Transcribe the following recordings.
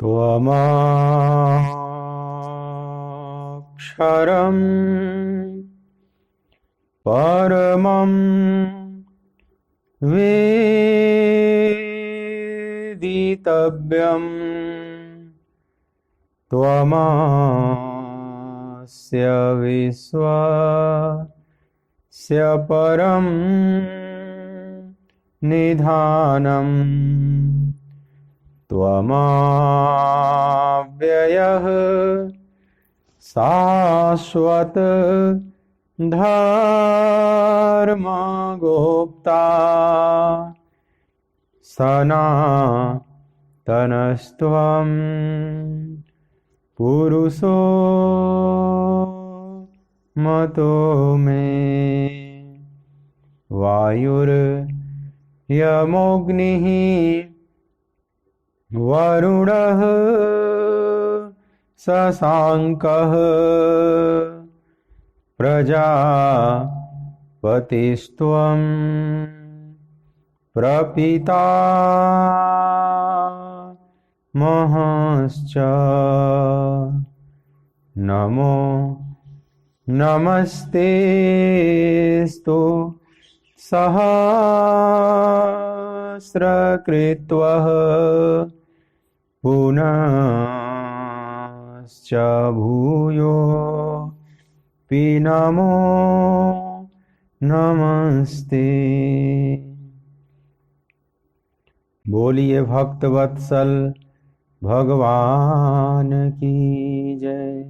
त्वमक्षरं परमं वेदितव्यं त्वमस्य विश्वस्य परं निधानं त्वमव्ययः शाश्वत धर्मगोप्ता सनातनस्त्वं पुरुषो मतो मे। वायुर्यमोऽग्निः वरुणः शशाङ्कः प्रजापतिस्त्वं प्रपितामहश्च। नमो नमस्तेस्तु सहस्रकृत्वः पुनश्च भूयोऽपि नमो नमस्ते। बोलिए भक्तवत्सल भगवान की जय।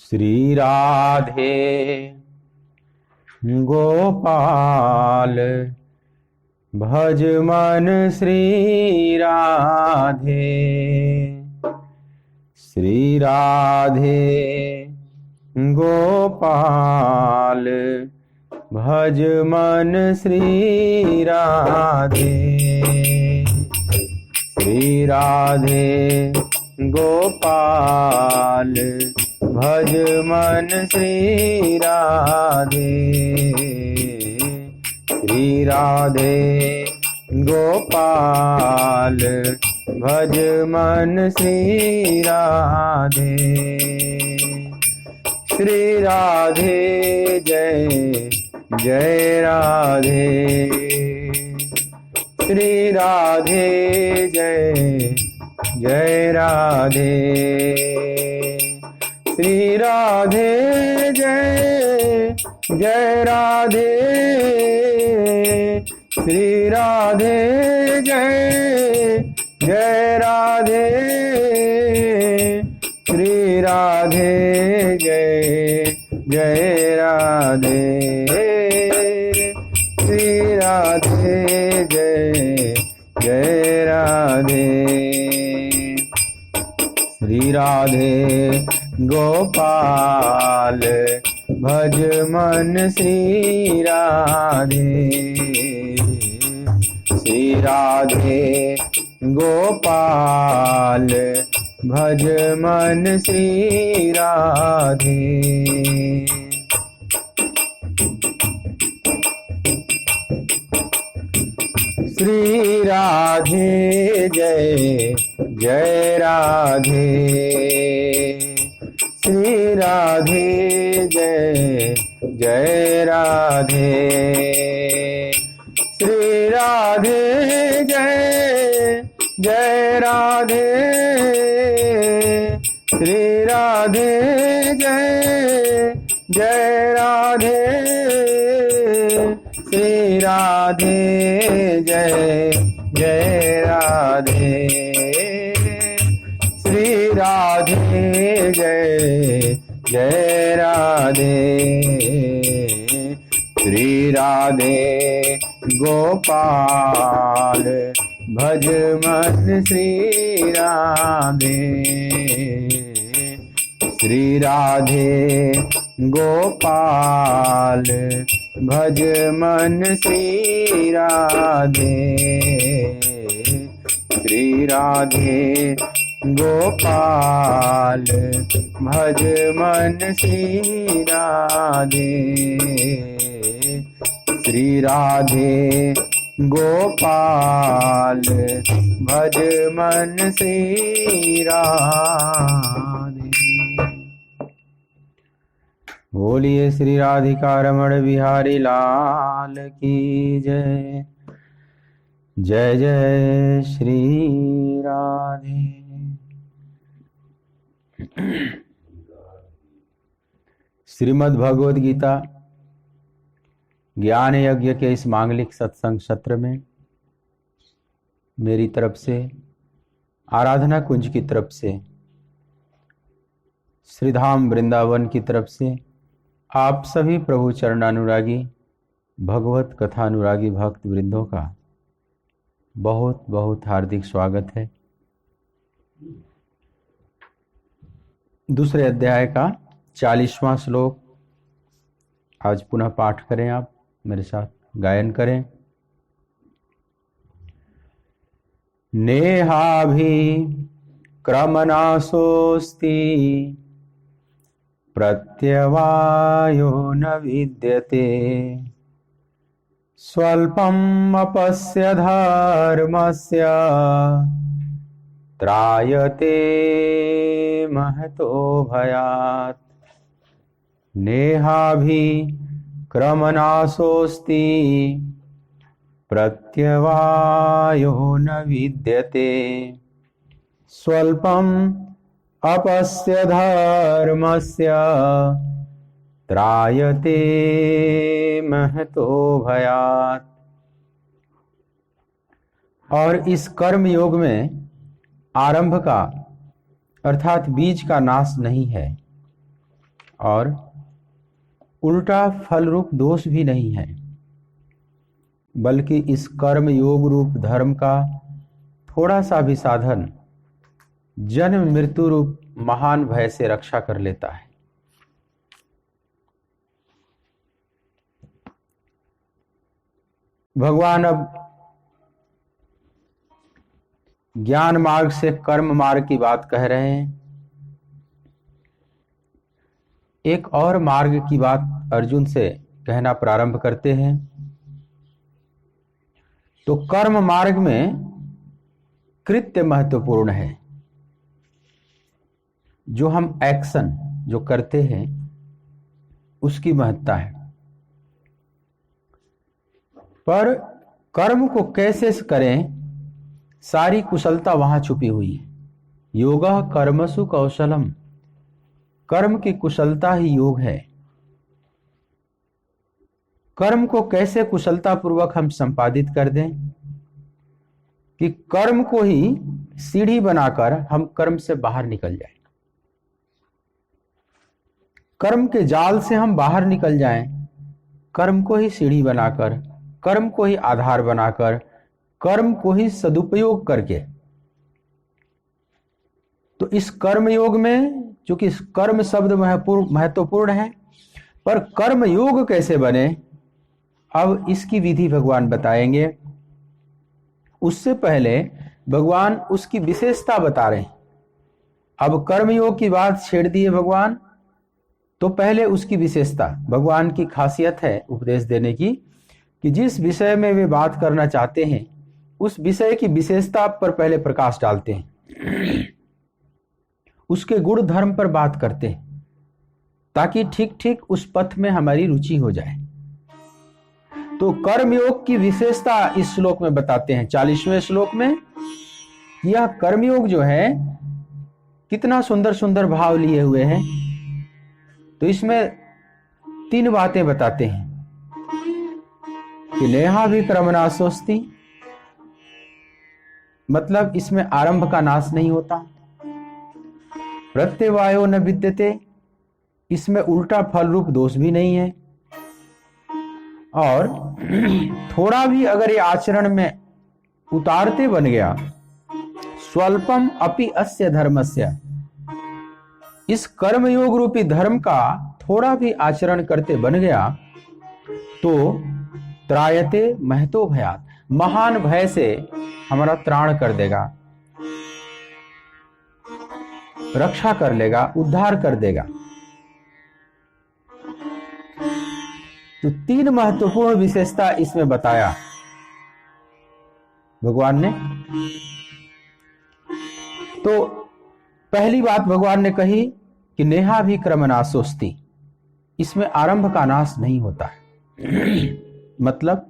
श्री राधे गोपाल भज मन श्री राधे। श्री राधे गोपाल भज मन श्री राधे। श्री राधे गोपाल भज मन श्री राधे। श्री राधे गोपाल भज मन श्री राधे। श्री राधे जय जय राधे। श्री राधे जय जय राधे। श्री राधे जय जय राधे। श्री राधे जय जय राधे। श्री राधे जय जय राधे। श्री राधे जय जय राधे। श्री राधे गोपाल भज मन श्री राधे। श्री राधे गोपाल भज मन श्री राधे। श्री राधे जय जय राधे। श्री राधे जय जय राधे। श्री राधे जय जय राधे। श्री राधे जय जय राधे। श्री राधे जय जय राधे। श्री राधे जय जय राधे। श्री राधे गोपाल भज मन श्री राधे। श्री राधे गोपाल भज मन श्री राधे। श्री राधे गोपाल भज मन श्री राधे। श्री राधे गोपाल भज मन श्री राधे। बोलिए श्री राधिका रमण बिहारी लाल की जय। जय जय श्री राधे। श्रीमद् भगवद गीता ज्ञान यज्ञ के इस मांगलिक सत्संग सत्र में मेरी तरफ से, आराधना कुंज की तरफ से, श्रीधाम वृंदावन की तरफ से आप सभी प्रभु चरणानुरागी भगवत कथानुरागी भक्त वृंदों का बहुत बहुत हार्दिक स्वागत है। दूसरे अध्याय का 40वां श्लोक आज पुनः पाठ करें। आप मेरे साथ गायन करें। नेहाभि क्रमनाशोस्ति प्रत्यवायो न विद्यते स्वल्पम् अपस्य धर्मस्य त्रायते महतो भयात्। नेहाभि क्रमनाशोस्ति प्रत्यवायो न विद्यते स्वल्पम् अपस्य धर्मस्य त्रायते महतो भयात्। और इस कर्म योग में आरंभ का अर्थात बीज का नाश नहीं है और उल्टा फल रूप दोष भी नहीं है, बल्कि इस कर्म योग रूप धर्म का थोड़ा सा भी साधन जन्म मृत्यु रूप महान भय से रक्षा कर लेता है। भगवान अब ज्ञान मार्ग से कर्म मार्ग की बात कह रहे हैं। एक और मार्ग की बात अर्जुन से कहना प्रारंभ करते हैं। तो कर्म मार्ग में कृत्य महत्वपूर्ण है। जो हम एक्शन जो करते हैं उसकी महत्ता है, पर कर्म को कैसे करें सारी कुशलता वहां छुपी हुई है। योगः कर्मसु कौशलम, कर्म की कुशलता ही योग है। कर्म को कैसे कुशलता पूर्वक हम संपादित कर दें कि कर्म को ही सीढ़ी बनाकर हम कर्म से बाहर निकल जाएं, कर्म के जाल से हम बाहर निकल जाएं, कर्म को ही सीढ़ी बनाकर, कर्म को ही आधार बनाकर, कर्म को ही सदुपयोग करके। तो इस कर्म योग में, चूंकि कर्म शब्द महत्वपूर्ण है, पर कर्म योग कैसे बने अब इसकी विधि भगवान बताएंगे। उससे पहले भगवान उसकी विशेषता बता रहे हैं। अब कर्म योग की बात छेड़ दी है भगवान, तो पहले उसकी विशेषता, भगवान की खासियत है उपदेश देने की कि जिस विषय में वे बात करना चाहते हैं उस विषय की विशेषता पर पहले प्रकाश डालते हैं, उसके गुण धर्म पर बात करते हैं, ताकि ठीक ठीक उस पथ में हमारी रुचि हो जाए। तो कर्मयोग की विशेषता इस श्लोक में बताते हैं। 40वें श्लोक में यह कर्मयोग जो है कितना सुंदर सुंदर भाव लिए हुए हैं। तो इसमें 3 बातें बताते हैं कि नेहा भी क्रमनाशोस्ति, मतलब इसमें आरंभ का नाश नहीं होता। प्रत्यवायो न विद्यते, इसमें उल्टा फल रूप दोष भी नहीं है। और थोड़ा भी अगर ये आचरण में उतारते बन गया, स्वल्पम अपि अस्य धर्मस्य, इस कर्मयोग रूपी धर्म का थोड़ा भी आचरण करते बन गया तो त्रायते महतो भयात, महान भय से हमारा त्राण कर देगा, रक्षा कर लेगा, उद्धार कर देगा। तो 3 महत्वपूर्ण विशेषता इसमें बताया भगवान ने। तो पहली बात भगवान ने कही कि नेहा भी क्रम नाशोस्ति, इसमें आरंभ का नाश नहीं होता है। मतलब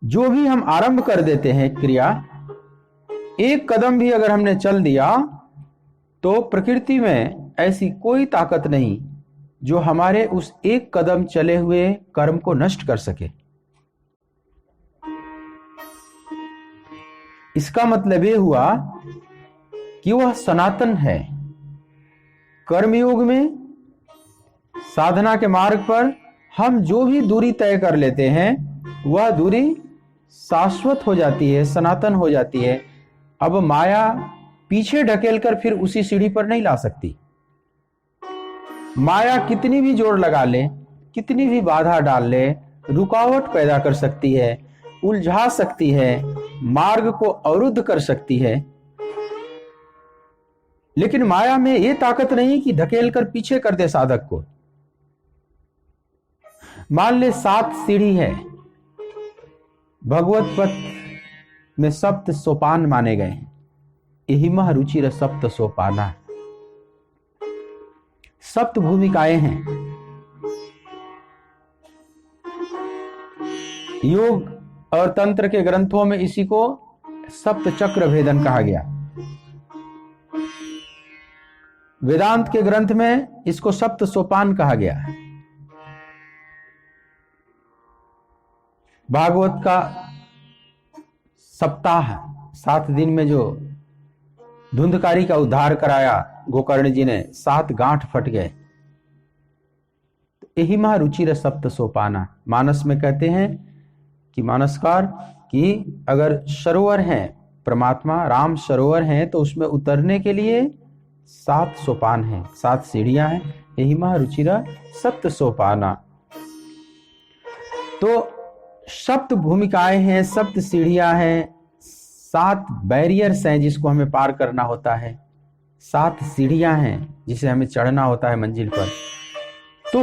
जो भी हम आरंभ कर देते हैं क्रिया, एक कदम भी अगर हमने चल दिया तो प्रकृति में ऐसी कोई ताकत नहीं जो हमारे उस एक कदम चले हुए कर्म को नष्ट कर सके। इसका मतलब यह हुआ कि वह सनातन है। कर्मयोग में, साधना के मार्ग पर हम जो भी दूरी तय कर लेते हैं वह दूरी शाश्वत हो जाती है, सनातन हो जाती है। अब माया पीछे ढकेलकर फिर उसी सीढ़ी पर नहीं ला सकती। माया कितनी भी जोर लगा ले, कितनी भी बाधा डाल ले, रुकावट पैदा कर सकती है, उलझा सकती है, मार्ग को अवरुद्ध कर सकती है, लेकिन माया में यह ताकत नहीं कि ढकेल कर पीछे कर दे साधक को। मान ले 7 सीढ़ी है, भगवत पथ में 7 सोपान माने गए हैं। एहिमः रुचिर 7 सोपाना, 7 भूमिकाएं हैं। योग और तंत्र के ग्रंथों में इसी को 7 चक्र भेदन कहा गया। वेदांत के ग्रंथ में इसको 7 सोपान कहा गया। भागवत का सप्ताह 7 दिन में जो धुंधकारी का उद्धार कराया गोकर्ण जी ने, 7 गांठ फट गए। एहिमः रुचिर 7 सोपाना। मानस में कहते हैं कि मानसकार कि अगर सरोवर है, परमात्मा राम सरोवर है, तो उसमें उतरने के लिए 7 सोपान हैं, 7 सीढ़ियां हैं। एहिमः रुचिर 7 सोपाना। तो 7 भूमिकाएं हैं, 7 सीढ़ियां हैं, 7 बैरियर्स हैं जिसको हमें पार करना होता है, 7 सीढ़ियां हैं जिसे हमें चढ़ना होता है मंजिल पर। तो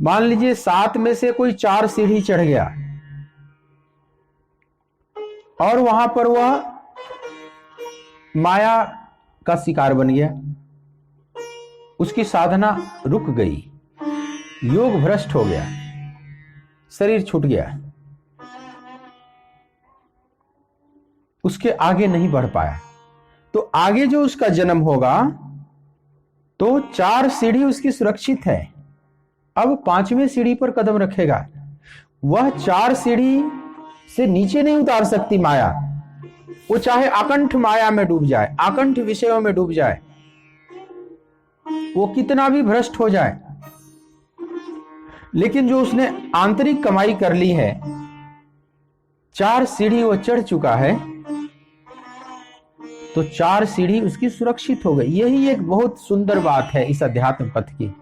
मान लीजिए 7 में से कोई 4 सीढ़ी चढ़ गया और वहां पर वह माया का शिकार बन गया, उसकी साधना रुक गई, योग भ्रष्ट हो गया, शरीर छूट गया, उसके आगे नहीं बढ़ पाया। तो आगे जो उसका जन्म होगा तो 4 सीढ़ी उसकी सुरक्षित है। अब 5वें सीढ़ी पर कदम रखेगा, वह 4 सीढ़ी से नीचे नहीं उतार सकती माया। वो चाहे आकंठ माया में डूब जाए, आकंठ विषयों में डूब जाए, वो कितना भी भ्रष्ट हो जाए, लेकिन जो उसने आंतरिक कमाई कर ली है, 4 सीढ़ी वो चढ़ चुका है, तो 4 सीढ़ी उसकी सुरक्षित हो गई। यही एक बहुत सुंदर बात है इस अध्यात्म पथ की।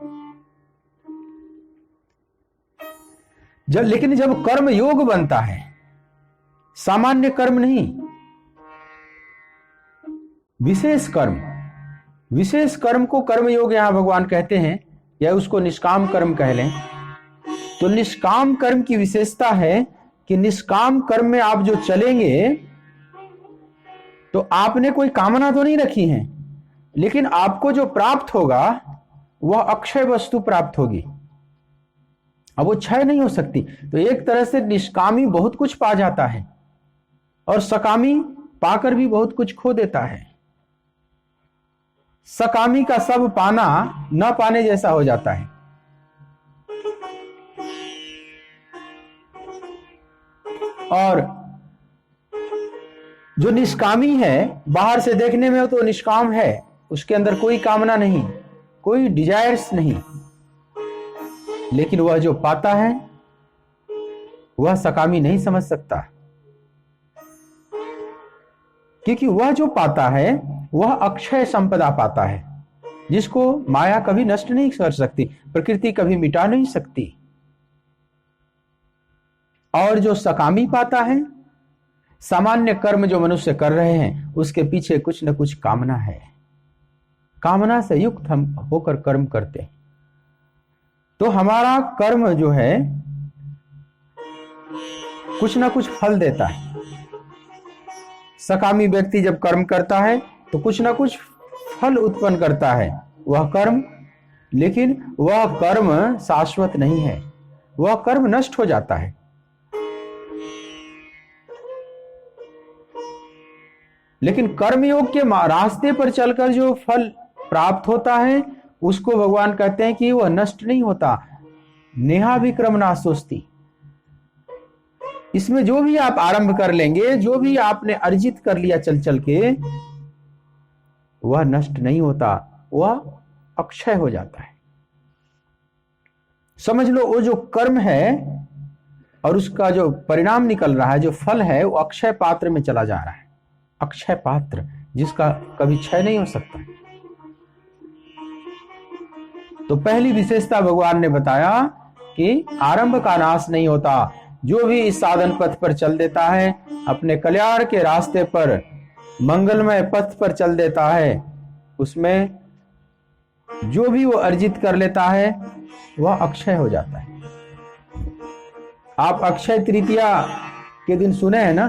लेकिन जब कर्म योग बनता है, सामान्य कर्म नहीं, विशेष कर्म को कर्म योग यहां भगवान कहते हैं, या उसको निष्काम कर्म कह लें। तो निष्काम कर्म की विशेषता है कि निष्काम कर्म में आप जो चलेंगे तो आपने कोई कामना तो नहीं रखी है, लेकिन आपको जो प्राप्त होगा वह अक्षय वस्तु प्राप्त होगी। अब वो क्षय नहीं हो सकती। तो एक तरह से निष्कामी बहुत कुछ पा जाता है और सकामी पाकर भी बहुत कुछ खो देता है। सकामी का सब पाना न पाने जैसा हो जाता है। और जो निष्कामी है, बाहर से देखने में तो निष्काम है, उसके अंदर कोई कामना नहीं, कोई डिजायर्स नहीं, लेकिन वह जो पाता है वह सकामी नहीं समझ सकता, क्योंकि वह जो पाता है वह अक्षय संपदा पाता है, जिसको माया कभी नष्ट नहीं कर सकती, प्रकृति कभी मिटा नहीं सकती। और जो सकामी पाता है, सामान्य कर्म जो मनुष्य कर रहे हैं, उसके पीछे कुछ न कुछ कामना है, कामना से युक्त हम होकर कर्म करते हैं। तो हमारा कर्म जो है कुछ ना कुछ फल देता है। सकामी व्यक्ति जब कर्म करता है तो कुछ ना कुछ फल उत्पन्न करता है वह कर्म, लेकिन वह कर्म शाश्वत नहीं है, वह कर्म नष्ट हो जाता है। लेकिन कर्मयोग के रास्ते पर चलकर जो फल प्राप्त होता है उसको भगवान कहते हैं कि वह नष्ट नहीं होता। नेहा विक्रम नाशोस्ति। इसमें जो भी आप आरंभ कर लेंगे, जो भी आपने अर्जित कर लिया चल चल के, वह नष्ट नहीं होता, वह अक्षय हो जाता है। समझ लो वो जो कर्म है और उसका जो परिणाम निकल रहा है, जो फल है, वो अक्षय पात्र में चला जा रहा है। अक्षय पात्र जिसका कभी क्षय नहीं हो सकता। तो पहली विशेषता भगवान ने बताया कि आरंभ का नाश नहीं होता। जो भी इस साधन पथ पर चल देता है, अपने कल्याण के रास्ते पर, मंगलमय पथ पर चल देता है, उसमें जो भी वो अर्जित कर लेता है वह अक्षय हो जाता है। आप अक्षय तृतीया के दिन सुने हैं ना,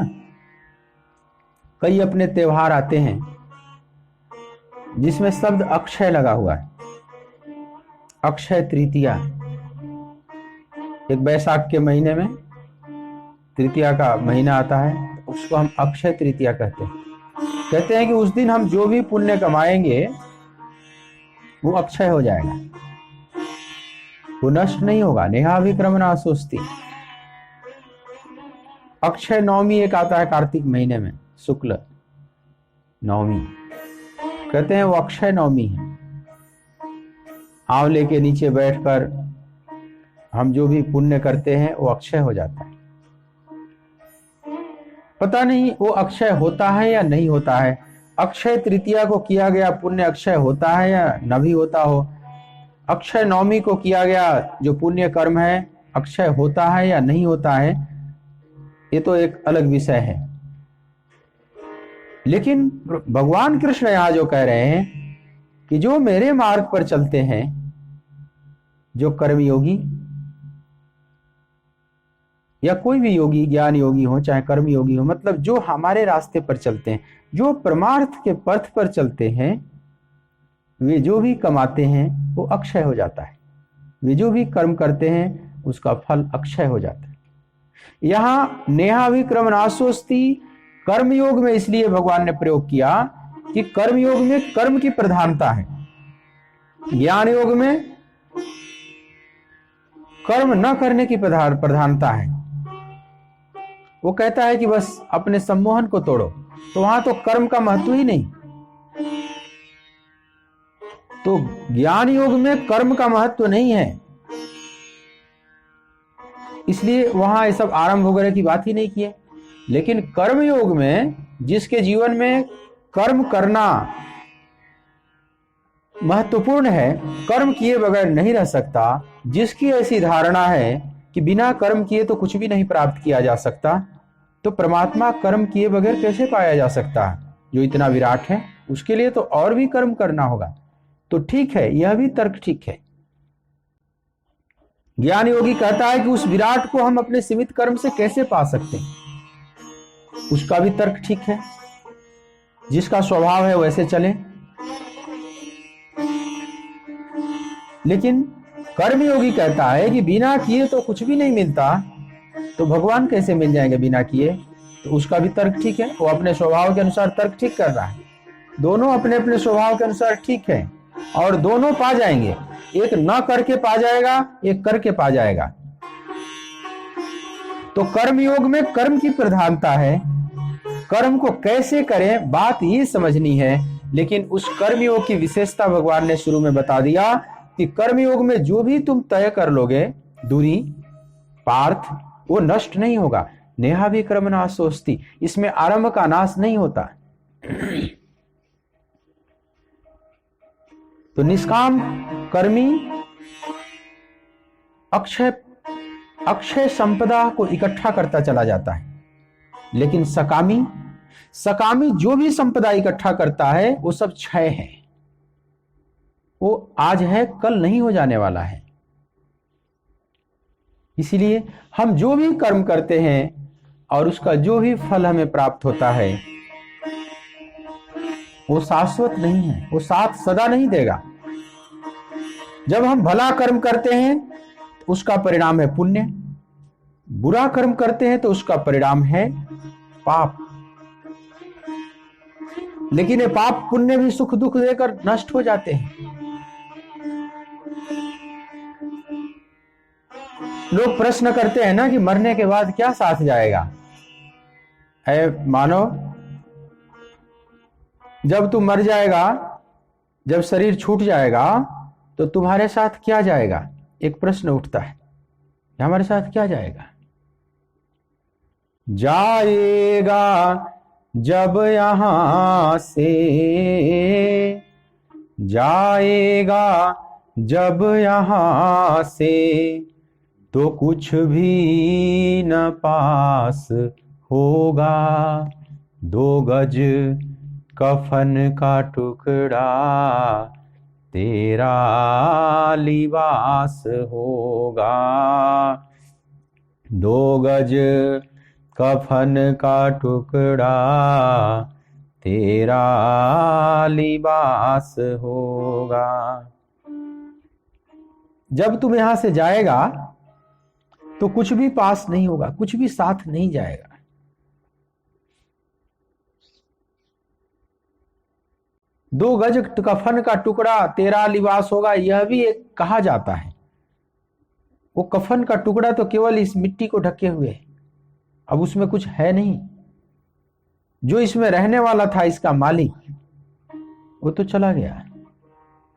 कई अपने त्योहार आते हैं जिसमें शब्द अक्षय लगा हुआ है। अक्षय तृतीया, एक बैसाख के महीने में तृतीया का महीना आता है, उसको हम अक्षय तृतीया कहते हैं। कहते हैं कि उस दिन हम जो भी पुण्य कमाएंगे वो अक्षय हो जाएगा, वो नष्ट नहीं होगा। नेहा विक्रम नाशोस्ति। अक्षय नवमी एक आता है कार्तिक महीने में, शुक्ल नवमी, कहते हैं वो अक्षय नवमी है। आंवले के नीचे बैठकर हम जो भी पुण्य करते हैं वो अक्षय हो जाता है। पता नहीं वो अक्षय होता है या नहीं होता है। अक्षय तृतीया को किया गया पुण्य अक्षय होता है या न भी होता हो। अक्षय नवमी को किया गया जो पुण्य कर्म है अक्षय होता है या नहीं होता है, ये तो एक अलग विषय है। लेकिन भगवान कृष्ण यहां जो कह रहे हैं कि जो मेरे मार्ग पर चलते हैं, जो कर्मयोगी या कोई भी योगी, ज्ञान योगी हो चाहे कर्म योगी हो, मतलब जो हमारे रास्ते पर चलते हैं, जो परमार्थ के पथ पर चलते हैं, वे जो भी कमाते हैं वो अक्षय हो जाता है। वे जो भी कर्म करते हैं उसका फल अक्षय हो जाता है। यहां नेहा विक्रम नाशोस्ति कर्मयोग में इसलिए भगवान ने प्रयोग किया कि कर्मयोग में कर्म की प्रधानता है, ज्ञान योग में कर्म न करने की प्रधानता है। वो कहता है कि बस अपने सम्मोहन को तोड़ो, तो वहां तो कर्म का महत्व ही नहीं। तो ज्ञान योग में कर्म का महत्व नहीं है, इसलिए वहां ये सब आरंभ वगैरह की बात ही नहीं की है। लेकिन कर्म योग में जिसके जीवन में कर्म करना महत्वपूर्ण है, कर्म किए बगैर नहीं रह सकता, जिसकी ऐसी धारणा है कि बिना कर्म किए तो कुछ भी नहीं प्राप्त किया जा सकता, तो परमात्मा कर्म किए बगैर कैसे पाया जा सकता है? जो इतना विराट है उसके लिए तो और भी कर्म करना होगा। तो ठीक है, यह भी तर्क ठीक है। ज्ञान योगी कहता है कि उस विराट को हम अपने सीमित कर्म से कैसे पा सकते हैं, उसका भी तर्क ठीक है। जिसका स्वभाव है वैसे चले। लेकिन कर्मयोगी कहता है कि बिना किए तो कुछ भी नहीं मिलता, तो भगवान कैसे मिल जाएंगे बिना किए? तो उसका भी तर्क ठीक है। वो अपने स्वभाव के अनुसार तर्क ठीक कर रहा है। दोनों अपने अपने स्वभाव के अनुसार ठीक है और दोनों पा जाएंगे। एक न करके पा जाएगा, एक करके पा जाएगा। तो कर्मयोग में कर्म की प्रधानता है। कर्म को कैसे करें बात ये समझनी है। लेकिन उस कर्मयोग की विशेषता भगवान ने शुरू में बता दिया कि कर्मयोग में जो भी तुम तय कर लोगे दूरी पार्थ, वो नष्ट नहीं होगा। नेहा विक्रम नाशोस्ति, इसमें आरंभ का नाश नहीं होता। तो निष्काम कर्मी अक्षय संपदा को इकट्ठा करता चला जाता है। लेकिन सकामी जो भी संपदा इकट्ठा करता है वो सब क्षय है। वो आज है कल नहीं हो जाने वाला है। इसीलिए हम जो भी कर्म करते हैं और उसका जो भी फल हमें प्राप्त होता है वो शाश्वत नहीं है, वो साथ सदा नहीं देगा। जब हम भला कर्म करते हैं तो उसका परिणाम है पुण्य, बुरा कर्म करते हैं तो उसका परिणाम है पाप। लेकिन ये पाप पुण्य भी सुख दुख देकर नष्ट हो जाते हैं। लोग प्रश्न करते हैं ना कि मरने के बाद क्या साथ जाएगा। मानव, जब तू मर जाएगा, जब शरीर छूट जाएगा तो तुम्हारे साथ क्या जाएगा? एक प्रश्न उठता है, हमारे साथ क्या जाएगा? जाएगा जब यहां से, जाएगा जब यहां से, तो कुछ भी न पास होगा। 2 गज कफन का टुकड़ा तेरा लिबास होगा। 2 गज कफन का टुकड़ा तेरा लिबास होगा। जब तुम यहां से जाएगा तो कुछ भी पास नहीं होगा, कुछ भी साथ नहीं जाएगा। दो गज कफन का टुकड़ा तेरा लिबास होगा, यह भी एक कहा जाता है। वो कफन का टुकड़ा तो केवल इस मिट्टी को ढके हुए है, अब उसमें कुछ है नहीं। जो इसमें रहने वाला था, इसका मालिक, वो तो चला गया।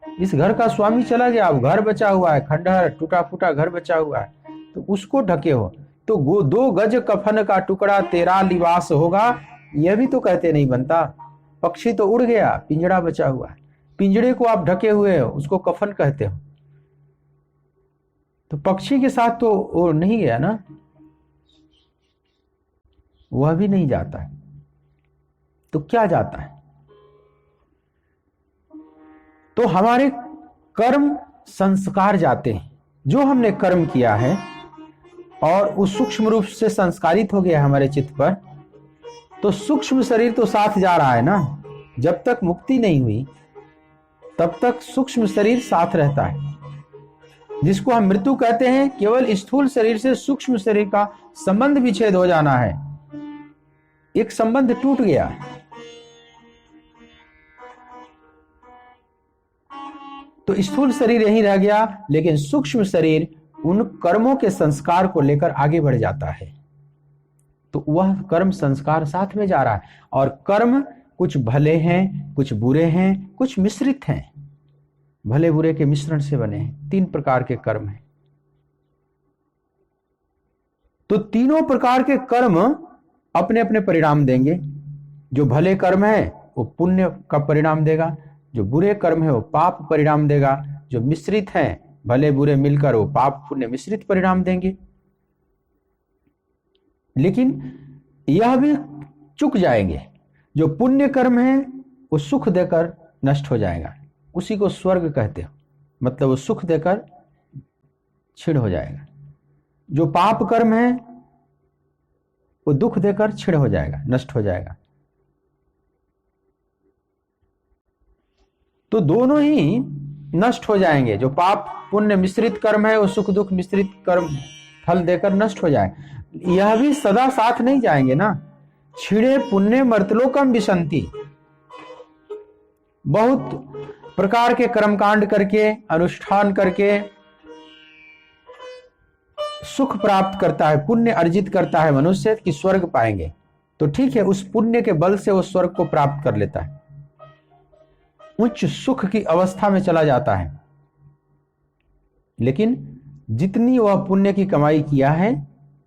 इस घर का स्वामी चला गया, अब घर बचा हुआ है, खंडहर टूटा फूटा घर बचा हुआ है, तो उसको ढके हो। तो 2 गज कफन का टुकड़ा तेरा लिबास होगा, यह भी तो कहते नहीं बनता। पक्षी तो उड़ गया, पिंजड़ा बचा हुआ है, पिंजड़े को आप ढके हुए हो, उसको कफन कहते हो। तो पक्षी के साथ तो वो नहीं गया ना, वह भी नहीं जाता है। तो क्या जाता है? तो हमारे कर्म संस्कार जाते हैं, जो हमने कर्म किया है और उस सूक्ष्म रूप से संस्कारित हो गया हमारे चित्त पर। तो सूक्ष्म शरीर तो साथ जा रहा है ना, जब तक मुक्ति नहीं हुई तब तक सूक्ष्म शरीर साथ रहता है, जिसको हम मृत्यु कहते हैं। केवल स्थूल शरीर से सूक्ष्म शरीर का संबंध विच्छेद हो जाना है, एक संबंध टूट गया। तो स्थूल शरीर यहीं रह गया, लेकिन सूक्ष्म शरीर उन कर्मों के संस्कार को लेकर आगे बढ़ जाता है। तो वह कर्म संस्कार साथ में जा रहा है, और कर्म कुछ भले हैं, कुछ बुरे हैं, कुछ मिश्रित हैं, भले बुरे के मिश्रण से बने हैं। 3 प्रकार के कर्म हैं। तो तीनों प्रकार के कर्म अपने अपने परिणाम देंगे। जो भले कर्म है वो पुण्य का परिणाम देगा, जो बुरे कर्म है वो पाप परिणाम देगा, जो मिश्रित है भले बुरे मिलकर वो पाप पुण्य मिश्रित परिणाम देंगे। लेकिन यह भी चुक जाएंगे। जो पुण्य कर्म है वो सुख देकर नष्ट हो जाएगा, उसी को स्वर्ग कहते हो, मतलब वो सुख देकर क्षीण हो जाएगा। जो पाप कर्म है वो दुख देकर क्षीण हो जाएगा, नष्ट हो जाएगा। तो दोनों ही नष्ट हो जाएंगे। जो पाप पुण्य मिश्रित कर्म है वो सुख दुख मिश्रित कर्म फल देकर नष्ट हो जाए। यह भी सदा साथ नहीं जाएंगे ना। क्षीणे पुण्य मर्तलोकम विशंति। बहुत प्रकार के कर्मकांड करके, अनुष्ठान करके सुख प्राप्त करता है, पुण्य अर्जित करता है मनुष्य कि स्वर्ग पाएंगे। तो ठीक है, उस पुण्य के बल से वो स्वर्ग को प्राप्त कर लेता है, उच्च सुख की अवस्था में चला जाता है। लेकिन जितनी वह पुण्य की कमाई किया है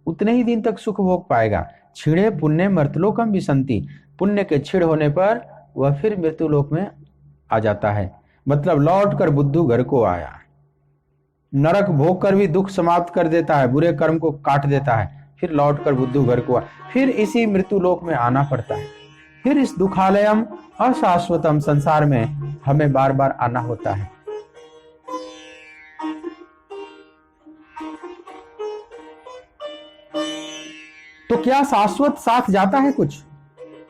उतने ही दिन तक सुख भोग पाएगा। क्षीणे पुण्य मर्तलोकम विशंति। पुण्य के क्षीण होने पर वह फिर मृत्युलोक में आ जाता है, मतलब लौट कर बुद्धू घर को आया। नरक भोग कर भी दुख समाप्त कर देता है, बुरे कर्म को काट देता है, फिर लौट कर बुद्धू घर को फिर इसी मृत्युलोक में आना पड़ता है। फिर इस दुखालयम अशाश्वतम संसार में हमें बार बार आना होता है। तो क्या शाश्वत साथ जाता है कुछ?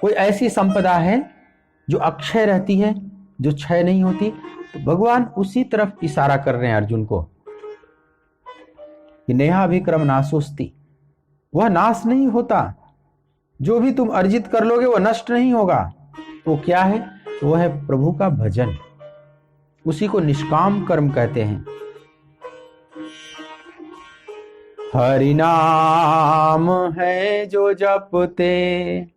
कोई ऐसी संपदा है जो अक्षय रहती है, जो क्षय नहीं होती? तो भगवान उसी तरफ इशारा कर रहे हैं अर्जुन को कि नेहाभिक्रम नाशोस्ति, वह नाश नहीं होता। जो भी तुम अर्जित कर लोगे वह नष्ट नहीं होगा। वो क्या है? वो है प्रभु का भजन। उसी को निष्काम कर्म कहते हैं। हरि नाम है जो जपते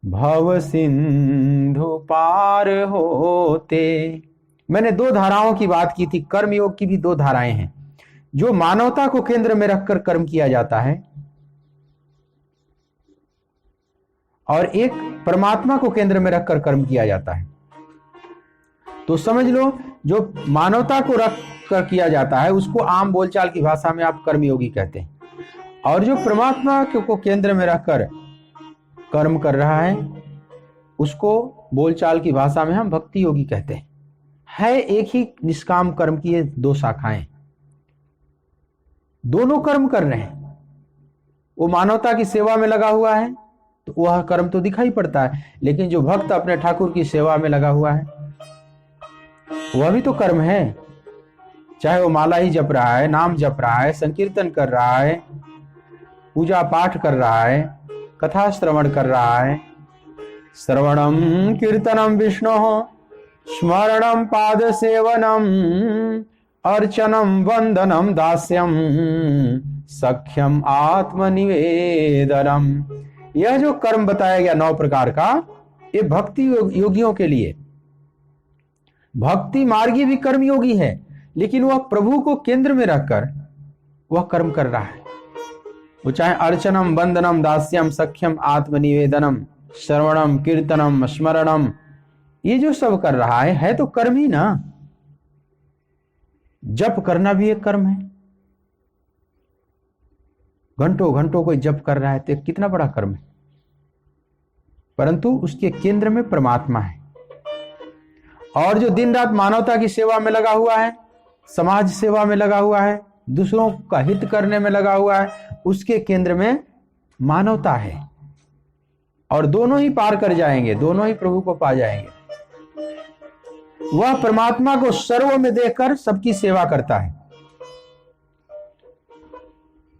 भव सिंधु पार होते। मैंने दो धाराओं की बात की थी। कर्म योग की भी दो धाराएं हैं। जो मानवता को केंद्र में रखकर कर्म किया जाता है और एक परमात्मा को केंद्र में रखकर कर्म किया जाता है। तो समझ लो, जो मानवता को रख कर किया जाता है उसको आम बोलचाल की भाषा में आप कर्मयोगी कहते हैं, और जो परमात्मा को केंद्र में रखकर कर्म कर रहा है उसको बोलचाल की भाषा में हम भक्ति योगी कहते हैं। है एक ही निष्काम कर्म की ये दो शाखाएं, दोनों कर्म कर रहे हैं। वो मानवता की सेवा में लगा हुआ है तो वह कर्म तो दिखाई पड़ता है, लेकिन जो भक्त अपने ठाकुर की सेवा में लगा हुआ है वह भी तो कर्म है। चाहे वो माला ही जप रहा है, नाम जप रहा है, संकीर्तन कर रहा है, पूजा पाठ कर रहा है, कथा श्रवण कर रहा है। श्रवणम कीर्तनम विष्णु स्मरणम पाद सेवनम अर्चनम वंदनम दास्यम सख्यम आत्मनिवेदनम। यह जो कर्म बताया गया 9 प्रकार का, ये भक्ति योगियों के लिए। भक्ति मार्गी भी कर्म योगी है, लेकिन वह प्रभु को केंद्र में रखकर वह कर्म कर रहा है। वो चाहे अर्चनम वंदनम दास्यम सख्यम आत्मनिवेदनम श्रवणम कीर्तनम स्मरणम, ये जो सब कर रहा है तो कर्म ही ना। जप करना भी एक कर्म है। घंटों घंटों कोई जप कर रहा है तो कितना बड़ा कर्म है, परंतु उसके केंद्र में परमात्मा है। और जो दिन रात मानवता की सेवा में लगा हुआ है, समाज सेवा में लगा हुआ है, दूसरों का हित करने में लगा हुआ है, उसके केंद्र में मानवता है। और दोनों ही पार कर जाएंगे, दोनों ही प्रभु को पा जाएंगे। वह परमात्मा को सर्व में देखकर सबकी सेवा करता है।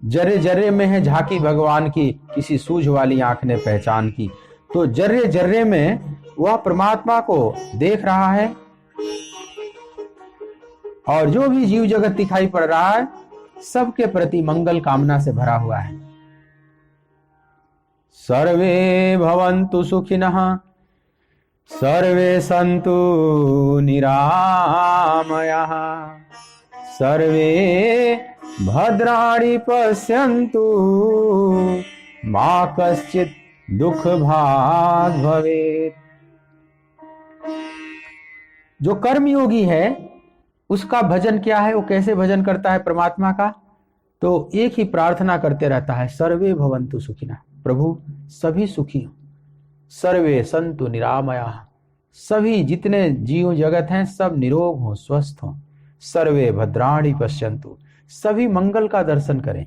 जर्रे जर्रे में है झांकी भगवान की, किसी सूझ वाली आंख ने पहचान की। तो जर्रे जर्रे में वह परमात्मा को देख रहा है, और जो भी जीव जगत दिखाई पड़ रहा है सबके प्रति मंगल कामना से भरा हुआ है। सर्वे भवन्तु सुखिनः सर्वे सन्तु निरामयाः सर्वे भद्राणि पश्यन्तु मा कश्चित् दुख भाग भवेत्। जो कर्मयोगी है उसका भजन क्या है? वो कैसे भजन करता है परमात्मा का? तो एक ही प्रार्थना करते रहता है, सर्वे भवन्तु सुखिनः, प्रभु सभी सुखी हो। सर्वे संतु निरामया, सभी जितने जीव जगत हैं सब निरोग हो, स्वस्थ हो। सर्वे भद्राणि पश्यन्तु, सभी मंगल का दर्शन करें,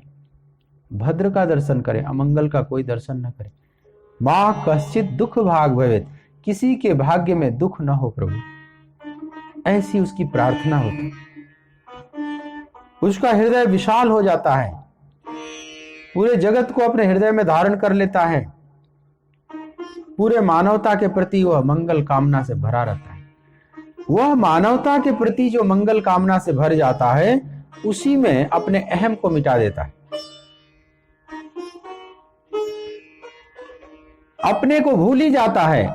भद्र का दर्शन करें, अमंगल का कोई दर्शन न करें। माँ कश्चित दुख भाग भवेत्, किसी के भाग्य में दुख न हो प्रभु, ऐसी उसकी प्रार्थना होती। उसका हृदय विशाल हो जाता है, पूरे जगत को अपने हृदय में धारण कर लेता है, पूरे मानवता के प्रति वह मंगल कामना से भरा रहता है। वह मानवता के प्रति जो मंगल कामना से भर जाता है उसी में अपने अहम को मिटा देता है, अपने को भूल ही जाता है,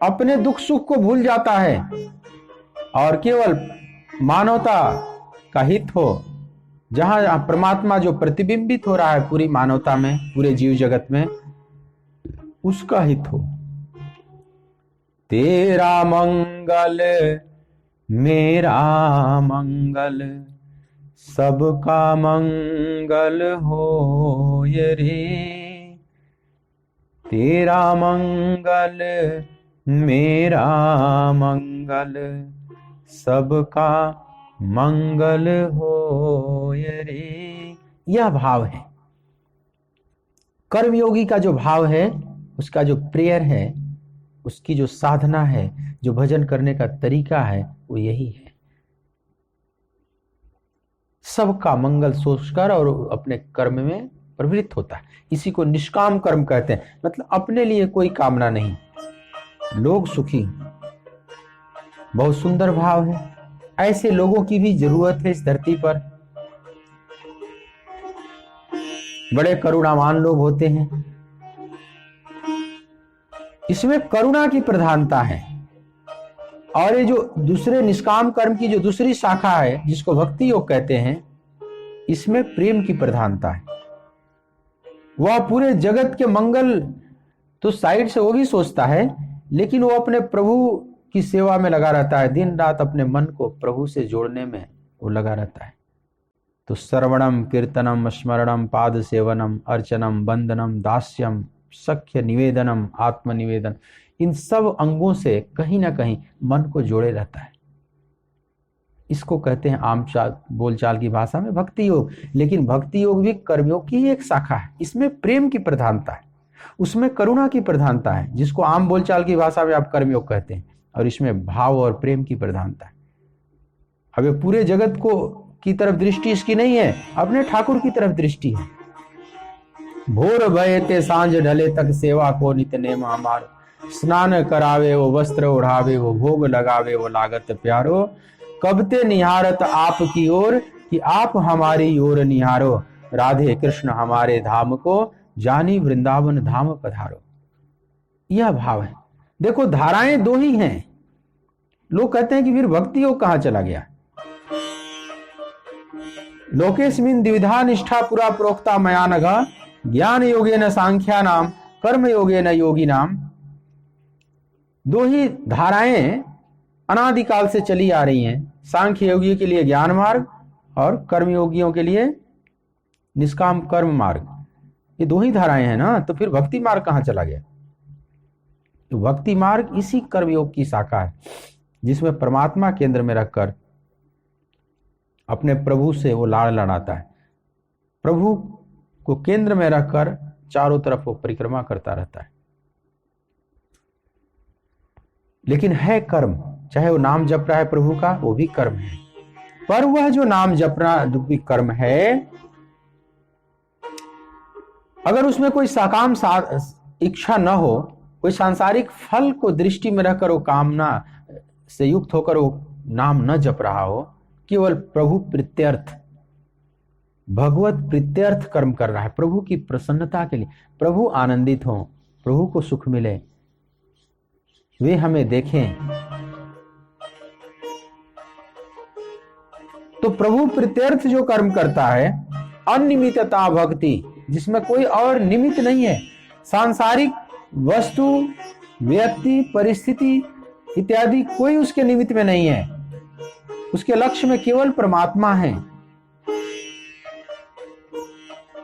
अपने दुख सुख को भूल जाता है, और केवल मानवता का हित हो, जहां परमात्मा जो प्रतिबिंबित हो रहा है पूरी मानवता में, पूरे जीव जगत में, उसका हित हो। तेरा मंगल मेरा मंगल सबका मंगल हो ये रे, तेरा मंगल मेरा मंगल सबका मंगल हो ये रे। यह भाव है। कर्मयोगी का जो भाव है, उसका जो प्रेयर है, उसकी जो साधना है, जो भजन करने का तरीका है, वो यही है, सबका मंगल सोचकर और अपने कर्म में प्रवृत्त होता है। इसी को निष्काम कर्म कहते हैं, मतलब अपने लिए कोई कामना नहीं, लोग सुखी। बहुत सुंदर भाव है। ऐसे लोगों की भी जरूरत है इस धरती पर। बड़े करुणावान लोग होते हैं, इसमें करुणा की प्रधानता है। और ये जो दूसरे निष्काम कर्म की जो दूसरी शाखा है, जिसको भक्ति योग कहते हैं, इसमें प्रेम की प्रधानता है। वह पूरे जगत के मंगल तो साइड से वो भी सोचता है, लेकिन वो अपने प्रभु की सेवा में लगा रहता है, दिन रात अपने मन को प्रभु से जोड़ने में वो लगा रहता है। तो श्रवणम कीर्तनम स्मरणम पाद सेवनम अर्चनम वंदनम दास्यम सख्य निवेदनम आत्मनिवेदन, इन सब अंगों से कहीं ना कहीं मन को जोड़े रहता है। इसको कहते हैं आम बोलचाल की भाषा में भक्ति योग। लेकिन भक्ति योग भी कर्मयोग की एक शाखा है। इसमें प्रेम की प्रधानता है, उसमें करुणा की प्रधानता है, जिसको आम बोलचाल की भाषा में आप कर्मयोग कहते हैं, और इसमें भाव और प्रेम की प्रधानता है। अब ये पूरे जगत को की तरफ दृष्टि इसकी नहीं है, अपने ठाकुर की तरफ दृष्टि है। भोर भये ते सांझ ढले तक सेवा को नित नेम हमारो, स्नान करावे वो वस्त्र ओढ़ावे वो भोग लगावे वो लागत प्यारो, कबते निहारत आप की ओर कि आप हमारी ओर निहारो, राधे कृष्ण हमारे धाम को जानी वृंदावन धाम पधारो। यह भाव है। देखो धाराएं दो ही हैं। लोग कहते हैं कि फिर भक्ति योग कहां चला गया। लोकेस्मिन द्विधा निष्ठा पुरा प्रोक्ता मया नघ, ज्ञान योगे न सांख्या नाम कर्म योगे न योगी नाम। दो ही धाराएं अनादिकाल से चली आ रही हैं, सांख्य योगी के लिए ज्ञान मार्ग और कर्म योगियों के लिए निष्काम कर्म मार्ग। ये दो ही धाराएं हैं ना, तो फिर भक्ति मार्ग कहां चला गया। तो भक्ति मार्ग इसी कर्मयोग की शाखा है, जिसमें परमात्मा केंद्र में रखकर अपने प्रभु से वो लाड़ लड़ाता है। प्रभु को केंद्र में रखकर चारों तरफ वो परिक्रमा करता रहता है। लेकिन है कर्म, चाहे वो नाम जप रहा है प्रभु का, वो भी कर्म है। पर वह जो नाम जपना भी कर्म है, अगर उसमें कोई सकाम इच्छा न हो, कोई सांसारिक फल को दृष्टि में रखकर वो कामना से युक्त होकर वो नाम न जप रहा हो, केवल प्रभु प्रीत्यर्थ, भगवत प्रीत्यर्थ कर्म कर रहा है, प्रभु की प्रसन्नता के लिए, प्रभु आनंदित हो, प्रभु को सुख मिले, वे हमें देखें, तो प्रभु प्रीत्यर्थ जो कर्म करता है, अनिमितता भक्ति, जिसमें कोई और निमित्त नहीं है, सांसारिक वस्तु व्यक्ति परिस्थिति इत्यादि कोई उसके निमित्त में नहीं है, उसके लक्ष्य में केवल परमात्मा है,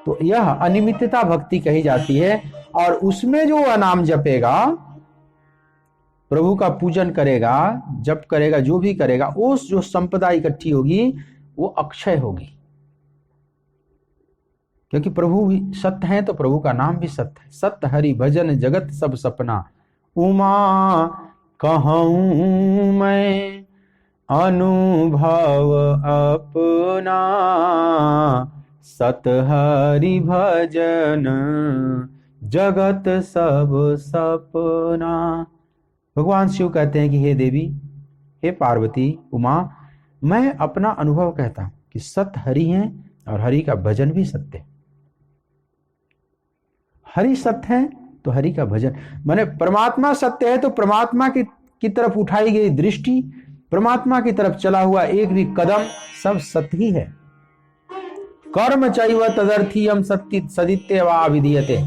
तो यह अनिमितता भक्ति कही जाती है। और उसमें जो वह नाम जपेगा, प्रभु का पूजन करेगा, जप करेगा, जो भी करेगा, उस जो संपदा इकट्ठी होगी वो अक्षय होगी, क्योंकि प्रभु भी सत्य है तो प्रभु का नाम भी सत्य है। सत्य हरि भजन जगत सब सपना, उमा कहूं मैं अनुभव अपना, सत हरि भजन जगत सब सपना। भगवान शिव कहते हैं कि हे देवी, हे पार्वती, उमा, मैं अपना अनुभव कहता हूं कि सत्य हरि हैं और हरि का भजन भी सत्य है। हरि सत्य है तो हरि का भजन, माने परमात्मा सत्य है तो परमात्मा की तरफ उठाई गई दृष्टि, परमात्मा की तरफ चला हुआ एक भी कदम सब सत्य ही है। कर्म चैव तदर्थीयम सदित्यवा विधीयते।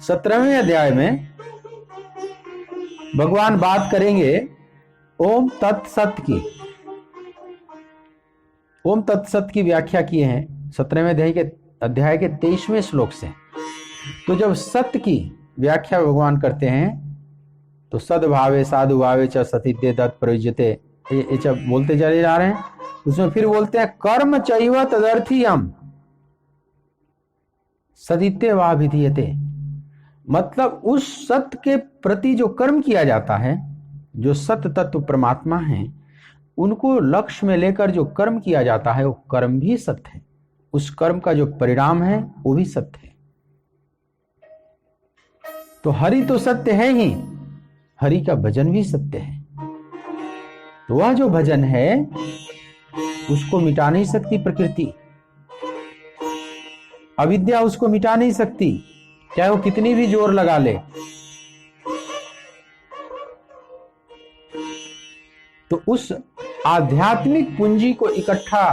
17वें अध्याय में भगवान बात करेंगे ओम तत्सत की। ओम तत्सत की व्याख्या किए हैं 17वें अध्याय के 23वें श्लोक से। तो जब सत्य की व्याख्या भगवान करते हैं तो सद्भावे साधु भावे च सतित्य तत् प्रयुज्यते, ये जब बोलते चले जा रहे हैं, उसमें फिर बोलते हैं कर्म चैव तदर्थीयम सदित्य वा विधीयते। मतलब उस सत्य के प्रति जो कर्म किया जाता है, जो सत्य तत्व परमात्मा है, उनको लक्ष्य में लेकर जो कर्म किया जाता है वो कर्म भी सत्य है, उस कर्म का जो परिणाम है वो भी सत्य है। तो हरि तो सत्य है ही, हरि का भजन भी सत्य है। तो वह जो भजन है उसको मिटा नहीं सकती प्रकृति, अविद्या उसको मिटा नहीं सकती, चाहे वो कितनी भी जोर लगा ले। तो उस आध्यात्मिक पूंजी को इकट्ठा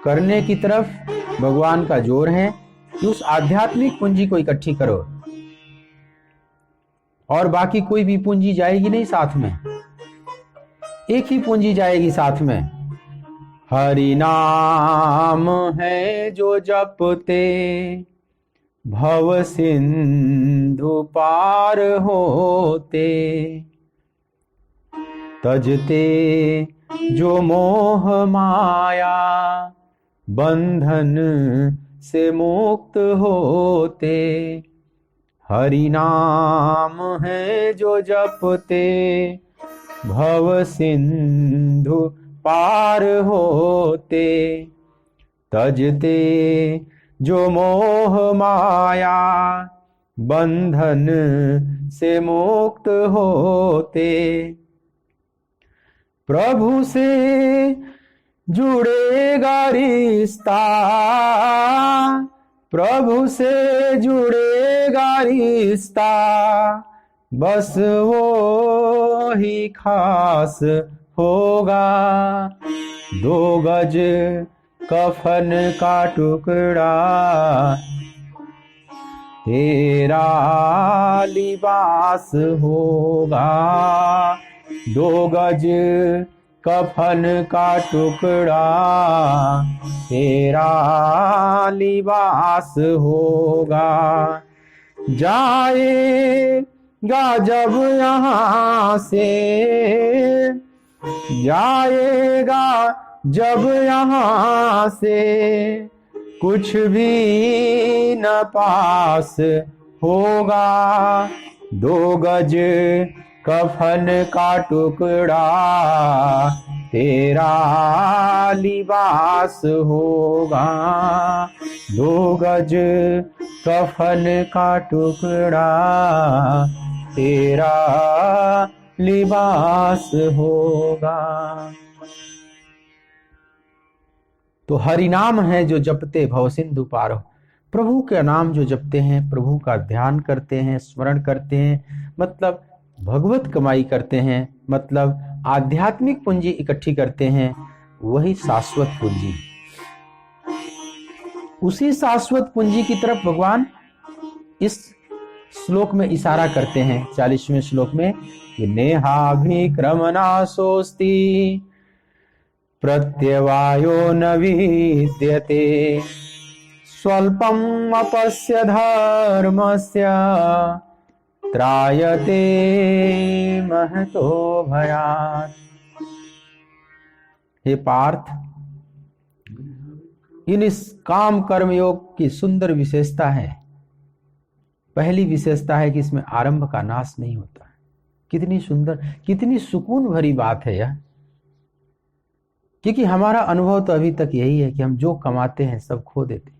करने की तरफ भगवान का जोर है कि उस आध्यात्मिक पूंजी को इकट्ठी करो, और बाकी कोई भी पूंजी जाएगी नहीं साथ में, एक ही पूंजी जाएगी साथ में। हरि नाम है जो जपते भव सिंधु पार होते, तजते जो मोह माया बंधन से मुक्त होते। हरि नाम है जो जपते भव सिंधु पार होते, तजते जो मोह माया बंधन से मुक्त होते। प्रभु से जुड़ेगा रिश्ता, प्रभु से जुड़ेगा रिश्ता, बस वो ही खास होगा। 2 गज कफन का टुकड़ा तेरा लिबास होगा, 2 गज कफन का टुकड़ा तेरा लिबास होगा। जाएगा जब यहाँ से, जाएगा जब यहाँ से, कुछ भी न पास होगा। 2 गज कफन का टुकड़ा तेरा लिबास होगा, 2 गज कफन का टुकड़ा तेरा लिबास होगा। तो हरि नाम है जो जपते भव सिंधु पार हो। प्रभु का नाम जो जपते हैं, प्रभु का ध्यान करते हैं, स्मरण करते हैं, मतलब भगवत कमाई करते हैं, मतलब आध्यात्मिक पूंजी इकट्ठी करते हैं, वही शाश्वत पूंजी। उसी शाश्वत पूंजी की तरफ भगवान इस श्लोक में इशारा करते हैं, 40वें श्लोक में, कि नेहाभिक्रमनाशोस्ति प्रत्यवायो न विद्यते, स्वल्पम अपस्य धर्मस्य त्रायते महतो भयात्। हे पार्थ, इन इस काम कर्म योग की सुंदर विशेषता है। पहली विशेषता है कि इसमें आरंभ का नाश नहीं होता। कितनी सुंदर, कितनी सुकून भरी बात है यह, क्योंकि हमारा अनुभव तो अभी तक यही है कि हम जो कमाते हैं सब खो देते हैं।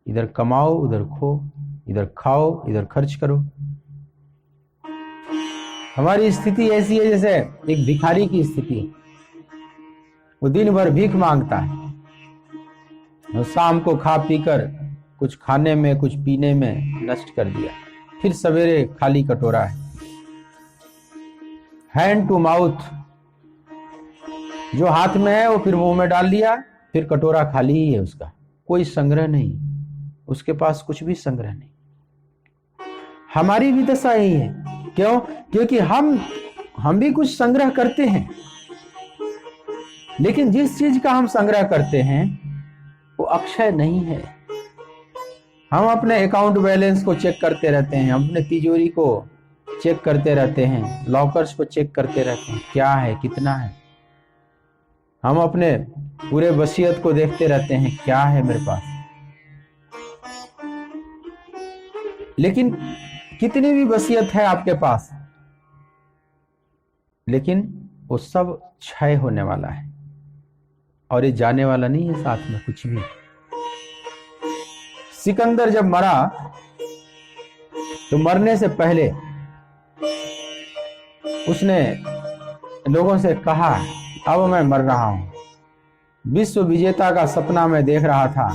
इधर कमाओ उधर खो, इधर खाओ इधर खर्च करो। हमारी स्थिति ऐसी है जैसे एक भिखारी की स्थिति। वो दिन भर भीख मांगता है और शाम को खा पीकर कुछ खाने में कुछ पीने में नष्ट कर दिया, फिर सवेरे खाली कटोरा है। हैंड टू माउथ, जो हाथ में है वो फिर मुंह में डाल लिया, फिर कटोरा खाली ही है उसका, कोई संग्रह नहीं, उसके पास कुछ भी संग्रह नहीं। हमारी भी दशा यही है। क्यों? क्योंकि हम भी कुछ संग्रह करते हैं, लेकिन जिस चीज का हम संग्रह करते हैं वो अक्षय नहीं है। हम अपने अकाउंट बैलेंस को चेक करते रहते हैं, अपने तिजोरी को चेक करते रहते हैं, लॉकर्स को चेक करते रहते हैं, क्या है कितना है। हम अपने पूरे वसीयत को देखते रहते हैं, क्या है मेरे पास। लेकिन कितनी भी वसीयत है आपके पास, लेकिन वो सब क्षय होने वाला है और ये जाने वाला नहीं है साथ में कुछ भी। सिकंदर जब मरा तो मरने से पहले उसने लोगों से कहा, अब मैं मर रहा हूं, विश्व विजेता का सपना मैं देख रहा था,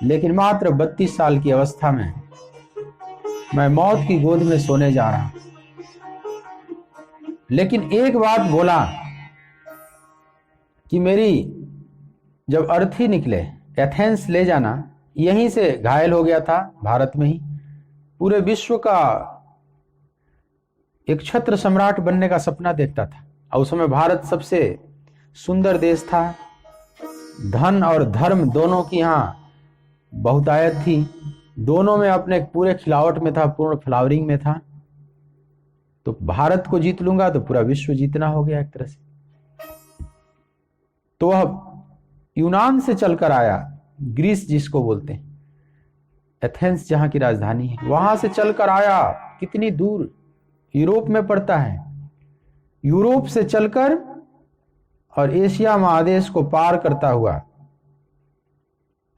लेकिन मात्र 32 साल की अवस्था में मैं मौत की गोद में सोने जा रहा हूं। लेकिन एक बात बोला कि मेरी जब अर्थी निकले एथेंस ले जाना, यहीं से घायल हो गया था, भारत में ही पूरे विश्व का एक छत्र सम्राट बनने का सपना देखता था। और उस समय भारत सबसे सुंदर देश था, धन और धर्म दोनों की यहाँ बहुतायत थी, दोनों में अपने पूरे खिलावट में था, पूर्ण फ्लावरिंग में था। तो भारत को जीत लूंगा तो पूरा विश्व जीतना हो गया एक तरह से। तो वह यूनान से चलकर आया, ग्रीस जिसको बोलते हैं, एथेंस जहां की राजधानी है, वहां से चलकर आया, कितनी दूर, यूरोप में पड़ता है। यूरोप से चलकर और एशिया महादेश को पार करता हुआ,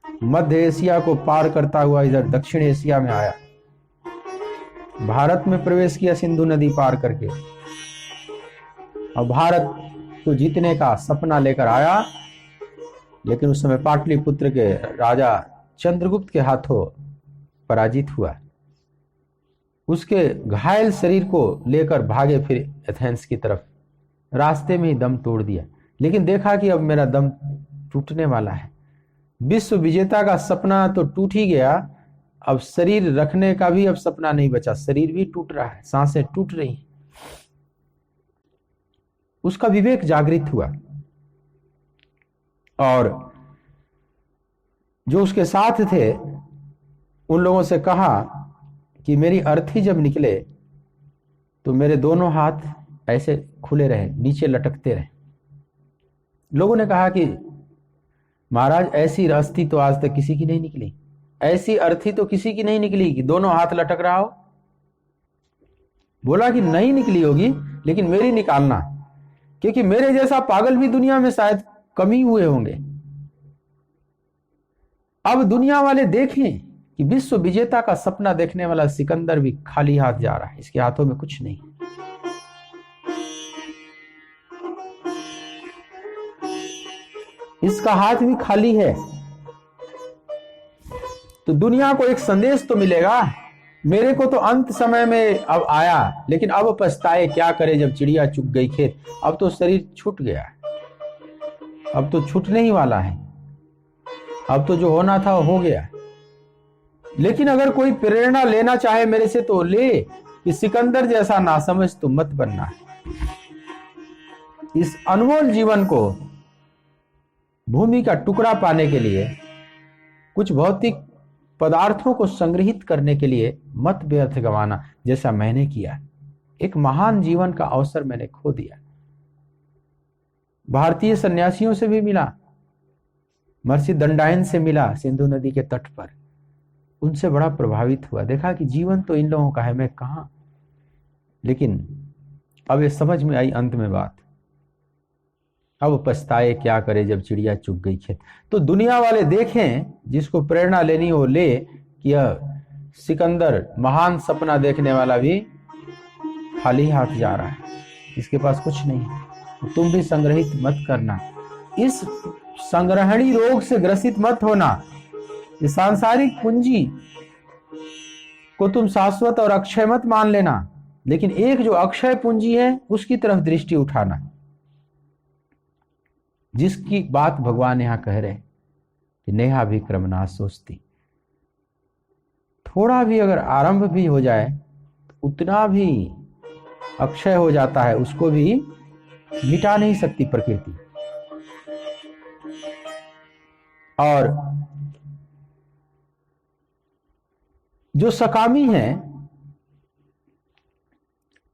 मध्य एशिया को पार करता हुआ इधर दक्षिण एशिया में आया, भारत में प्रवेश किया सिंधु नदी पार करके, और भारत को जीतने का सपना लेकर आया। लेकिन उस समय पाटलिपुत्र के राजा चंद्रगुप्त के हाथों पराजित हुआ। उसके घायल शरीर को लेकर भागे फिर एथेंस की तरफ, रास्ते में ही दम तोड़ दिया। लेकिन देखा कि अब मेरा दम टूटने वाला है, विश्व विजेता का सपना तो टूट ही गया, अब शरीर रखने का भी अब सपना नहीं बचा, शरीर भी टूट रहा है, सांसें टूट रही। उसका विवेक जागृत हुआ और जो उसके साथ थे उन लोगों से कहा कि मेरी अर्थी जब निकले तो मेरे दोनों हाथ ऐसे खुले रहे, नीचे लटकते रहे। लोगों ने कहा कि महाराज ऐसी अर्थी तो आज तक किसी की नहीं निकली, ऐसी अर्थी तो किसी की नहीं निकली कि दोनों हाथ लटक रहा हो। बोला कि नहीं निकली होगी, लेकिन मेरी निकालना, क्योंकि मेरे जैसा पागल भी दुनिया में शायद कम ही हुए होंगे। अब दुनिया वाले देखें कि विश्व विजेता का सपना देखने वाला सिकंदर भी खाली हाथ जा रहा है, इसके हाथों में कुछ नहीं। इसका हाथ भी खाली है, तो दुनिया को एक संदेश तो मिलेगा। मेरे को तो अंत समय में अब आया, लेकिन अब पछताए क्या करे जब चिड़िया चुग गई खेत। अब तो शरीर छूट गया, अब तो छूटने ही वाला है, अब तो जो होना था वो हो गया। लेकिन अगर कोई प्रेरणा लेना चाहे मेरे से तो ले कि सिकंदर जैसा नासमझ तो मत बनना। इस अनमोल जीवन को भूमि का टुकड़ा पाने के लिए, कुछ भौतिक पदार्थों को संग्रहित करने के लिए मत व्यर्थ गंवाना, जैसा मैंने किया। एक महान जीवन का अवसर मैंने खो दिया। भारतीय सन्यासियों से भी मिला, महर्षि दंडायन से मिला सिंधु नदी के तट पर, उनसे बड़ा प्रभावित हुआ। देखा कि जीवन तो इन लोगों का है, मैं कहां। लेकिन अब ये समझ में आई अंत में बात, अब पछताए क्या करे जब चिड़िया चुग गई खेत। तो दुनिया वाले देखें, जिसको प्रेरणा लेनी हो ले, कि यह सिकंदर महान सपना देखने वाला भी खाली हाथ जा रहा है, इसके पास कुछ नहीं है। तो तुम भी संग्रहित मत करना, इस संग्रहणी रोग से ग्रसित मत होना। इस सांसारिक पूंजी को तुम शाश्वत और अक्षय मत मान लेना, लेकिन एक जो अक्षय पूंजी है उसकी तरफ दृष्टि उठाना, जिसकी बात भगवान यहां कह रहे कि नेहा भी क्रमना सोचती। थोड़ा भी अगर आरंभ भी हो जाए तो उतना भी अक्षय हो जाता है, उसको भी मिटा नहीं सकती प्रकृति। और जो सकामी है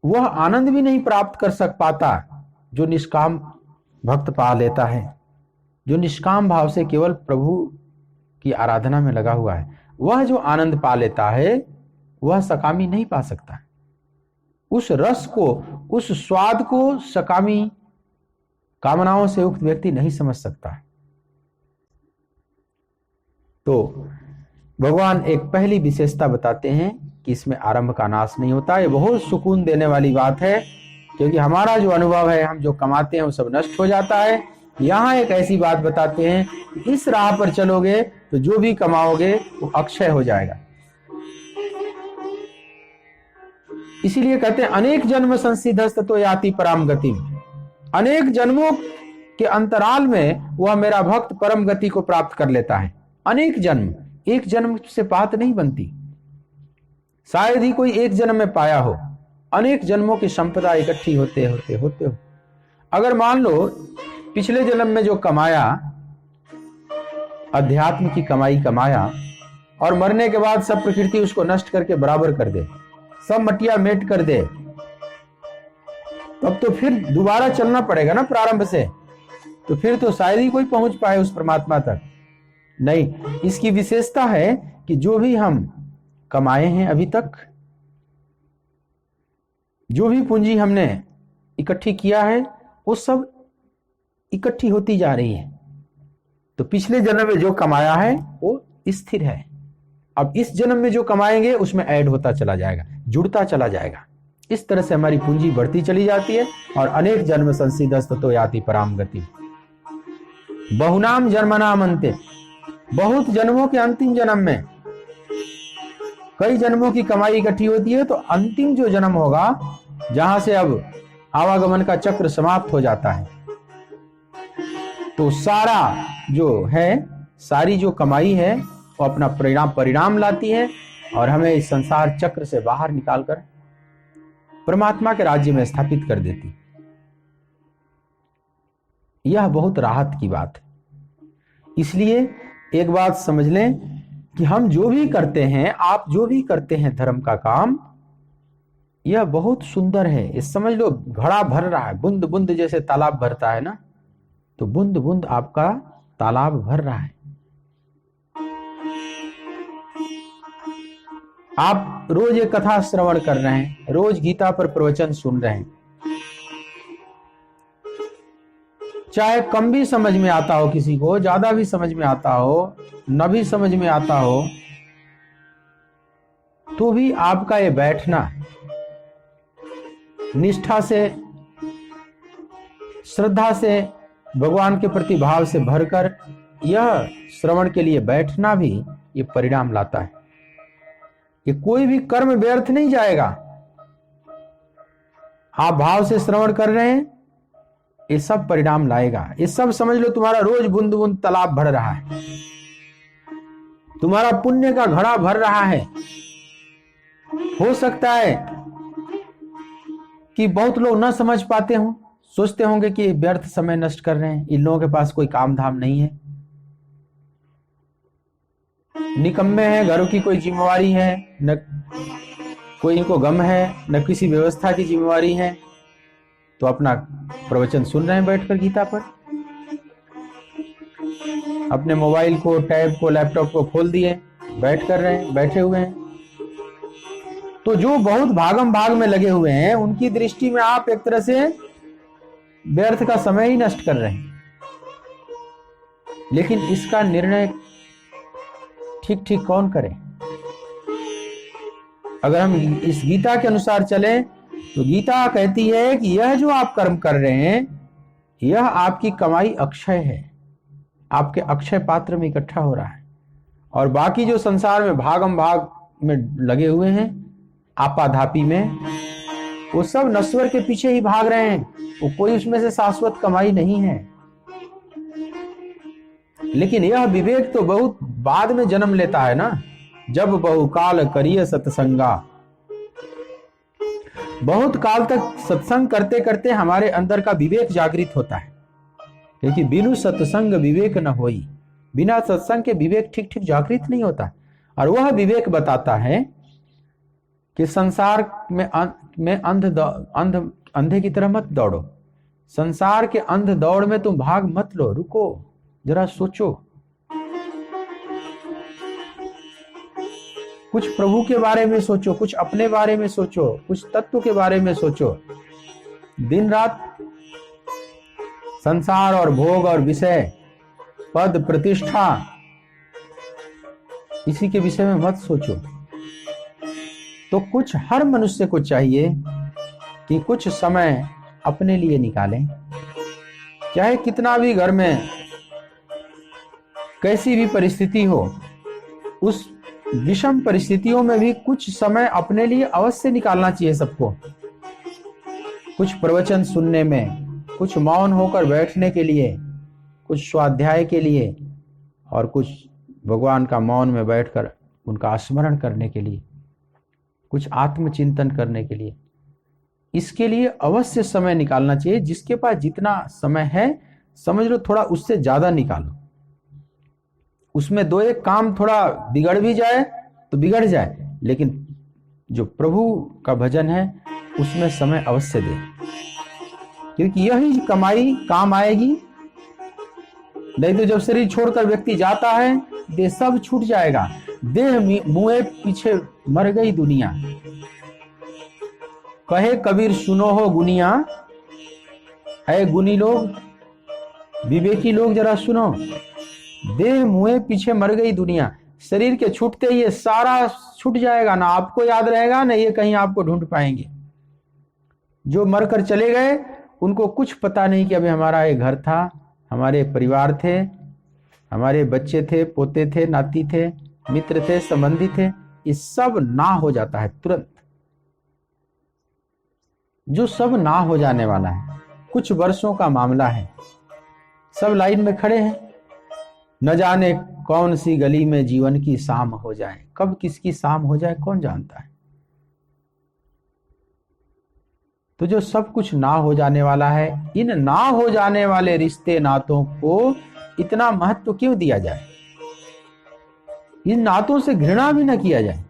वह आनंद भी नहीं प्राप्त कर सक पाता जो निष्काम भक्त पा लेता है, जो निष्काम भाव से केवल प्रभु की आराधना में लगा हुआ है। वह जो आनंद पा लेता है वह सकामी नहीं पा सकता। उस रस को, उस स्वाद को सकामी कामनाओं से युक्त व्यक्ति नहीं समझ सकता। तो भगवान एक पहली विशेषता बताते हैं कि इसमें आरंभ का नाश नहीं होता। ये बहुत सुकून देने वाली बात है, क्योंकि हमारा जो अनुभव है, हम जो कमाते हैं वो सब नष्ट हो जाता है। यहाँ एक ऐसी बात बताते हैं कि इस राह पर चलोगे तो जो भी कमाओगे वो अक्षय हो जाएगा। इसीलिए कहते हैं अनेक जन्म संसिद्धस्त तो याति परम गति। अनेक जन्मों के अंतराल में वह मेरा भक्त परम गति को प्राप्त कर लेता है। अनेक जन्म, एक जन्म से बात नहीं बनती। शायद ही कोई एक जन्म में पाया हो। अनेक जन्मों की संपदा इकट्ठी होते होते होते हो। अगर मान लो पिछले जन्म में जो कमाया, अध्यात्म की कमाई कमाया, और मरने के बाद सब प्रकृति उसको नष्ट करके बराबर कर दे, सब मटिया मेट कर दे, तब तो फिर दोबारा चलना पड़ेगा ना प्रारंभ से। तो फिर तो शायद ही कोई पहुंच पाए उस परमात्मा तक। नहीं, इसकी विशेषता है कि जो भी हम कमाए हैं अभी तक, जो भी पूंजी हमने इकट्ठी किया है, वो सब इकट्ठी होती जा रही है। तो पिछले जन्म में जो कमाया है वो स्थिर है। अब इस जन्म में जो कमाएंगे उसमें ऐड होता चला जाएगा, जुड़ता चला जाएगा। इस तरह से हमारी पूंजी बढ़ती चली जाती है। और अनेक जन्म संसिद्धस्त तो याति पराम गति। बहुनाम जन्मनाम अंते, बहुत जन्मों के अंतिम जन्म में कई जन्मों की कमाई इकट्ठी होती है। तो अंतिम जो जन्म होगा, जहां से अब आवागमन का चक्र समाप्त हो जाता है, तो सारा जो है, सारी जो कमाई है वो अपना परिणाम लाती है और हमें इस संसार चक्र से बाहर निकालकर परमात्मा के राज्य में स्थापित कर देती। यह बहुत राहत की बात है। इसलिए एक बात समझ लें कि हम जो भी करते हैं, आप जो भी करते हैं धर्म का काम, यह बहुत सुंदर है। इस समझ लो घड़ा भर रहा है, बूंद बूंद जैसे तालाब भरता है ना, तो बूंद बूंद आपका तालाब भर रहा है। आप रोज एक कथा श्रवण कर रहे हैं, रोज गीता पर प्रवचन सुन रहे हैं, चाहे कम भी समझ में आता हो किसी को, ज्यादा भी समझ में आता हो, न भी समझ में आता हो, तो भी आपका ये बैठना निष्ठा से, श्रद्धा से, भगवान के प्रति भाव से भरकर यह श्रवण के लिए बैठना भी ये परिणाम लाता है कि कोई भी कर्म व्यर्थ नहीं जाएगा। आप भाव से श्रवण कर रहे हैं, ये सब परिणाम लाएगा। ये सब समझ लो तुम्हारा रोज बूंद बूंद तालाब भर रहा है, तुम्हारा पुण्य का घड़ा भर रहा है। हो सकता है कि बहुत लोग ना समझ पाते हों, सोचते होंगे कि व्यर्थ समय नष्ट कर रहे हैं, इन लोगों के पास कोई काम धाम नहीं है, निकम्मे हैं, घरों की कोई जिम्मेवारी है, न कोई इनको गम है, न किसी व्यवस्था की जिम्मेवारी है, तो अपना प्रवचन सुन रहे हैं बैठकर गीता पर। अपने मोबाइल को, टैब को, लैपटॉप को खोल दिए, बैठे हुए हैं। तो जो बहुत भागम भाग में लगे हुए हैं, उनकी दृष्टि में आप एक तरह से व्यर्थ का समय ही नष्ट कर रहे हैं। लेकिन इसका निर्णय ठीक ठीक कौन करे? अगर हम इस गीता के अनुसार चलें तो गीता कहती है कि यह जो आप कर्म कर रहे हैं, यह आपकी कमाई अक्षय है, आपके अक्षय पात्र में इकट्ठा हो रहा है। और बाकी जो संसार में भागम भाग में लगे हुए हैं, आपाधापी में, वो सब नश्वर के पीछे ही भाग रहे हैं। वो कोई उसमें से शाश्वत कमाई नहीं है। लेकिन यह विवेक तो बहुत बाद में जन्म लेता है ना, जब बहुकाल करिए सत्संगा। बहुत काल तक सत्संग करते करते हमारे अंदर का विवेक जागृत होता है, क्योंकि बिनु सत्संग विवेक न होई। बिना सत्संग के विवेक ठीक ठीक जागृत नहीं होता। और वह विवेक बताता है कि संसार में अंधे की तरह मत दौड़ो। संसार के अंध दौड़ में तुम भाग मत लो, रुको, जरा सोचो। कुछ प्रभु के बारे में सोचो, कुछ अपने बारे में सोचो, कुछ तत्व के बारे में सोचो। दिन रात संसार और भोग और विषय, पद प्रतिष्ठा, इसी के विषय में मत सोचो। तो कुछ हर मनुष्य को चाहिए कि कुछ समय अपने लिए निकालें, चाहे कितना भी घर में कैसी भी परिस्थिति हो, उस विषम परिस्थितियों में भी कुछ समय अपने लिए अवश्य निकालना चाहिए सबको। कुछ प्रवचन सुनने में, कुछ मौन होकर बैठने के लिए, कुछ स्वाध्याय के लिए, और कुछ भगवान का मौन में बैठकर उनका स्मरण करने के लिए, कुछ आत्मचिंतन करने के लिए। इसके लिए अवश्य समय निकालना चाहिए। जिसके पास जितना समय है, समझ लो थोड़ा उससे ज्यादा निकालो। उसमें दो एक काम थोड़ा बिगड़ भी जाए तो बिगड़ जाए, लेकिन जो प्रभु का भजन है उसमें समय अवश्य दे, क्योंकि यही कमाई काम आएगी। नहीं तो जब शरीर छोड़कर व्यक्ति जाता है, देह सब छूट जाएगा। देह मुए पीछे मर गई दुनिया, कहे कबीर सुनो हो गुनिया। है गुनी लोग, विवेकी लोग, जरा सुनो। देह मुए पीछे मर गई दुनिया। शरीर के छूटते ही ये सारा छूट जाएगा, ना आपको याद रहेगा, ना ये कहीं आपको ढूंढ पाएंगे। जो मरकर चले गए उनको कुछ पता नहीं कि अभी हमारा एक घर था, हमारे परिवार थे, हमारे बच्चे थे, पोते थे, नाती थे, मित्र थे, संबंधी थे। ये सब ना हो जाता है तुरंत। जो सब ना हो जाने वाला है, कुछ वर्षों का मामला है। सब लाइन में खड़े हैं, न जाने कौन सी गली में जीवन की शाम हो जाए। कब किसकी शाम हो जाए कौन जानता है। तो जो सब कुछ ना हो जाने वाला है, इन ना हो जाने वाले रिश्ते नातों को इतना महत्व क्यों दिया जाए? इन नातों से घृणा भी न किया जाए,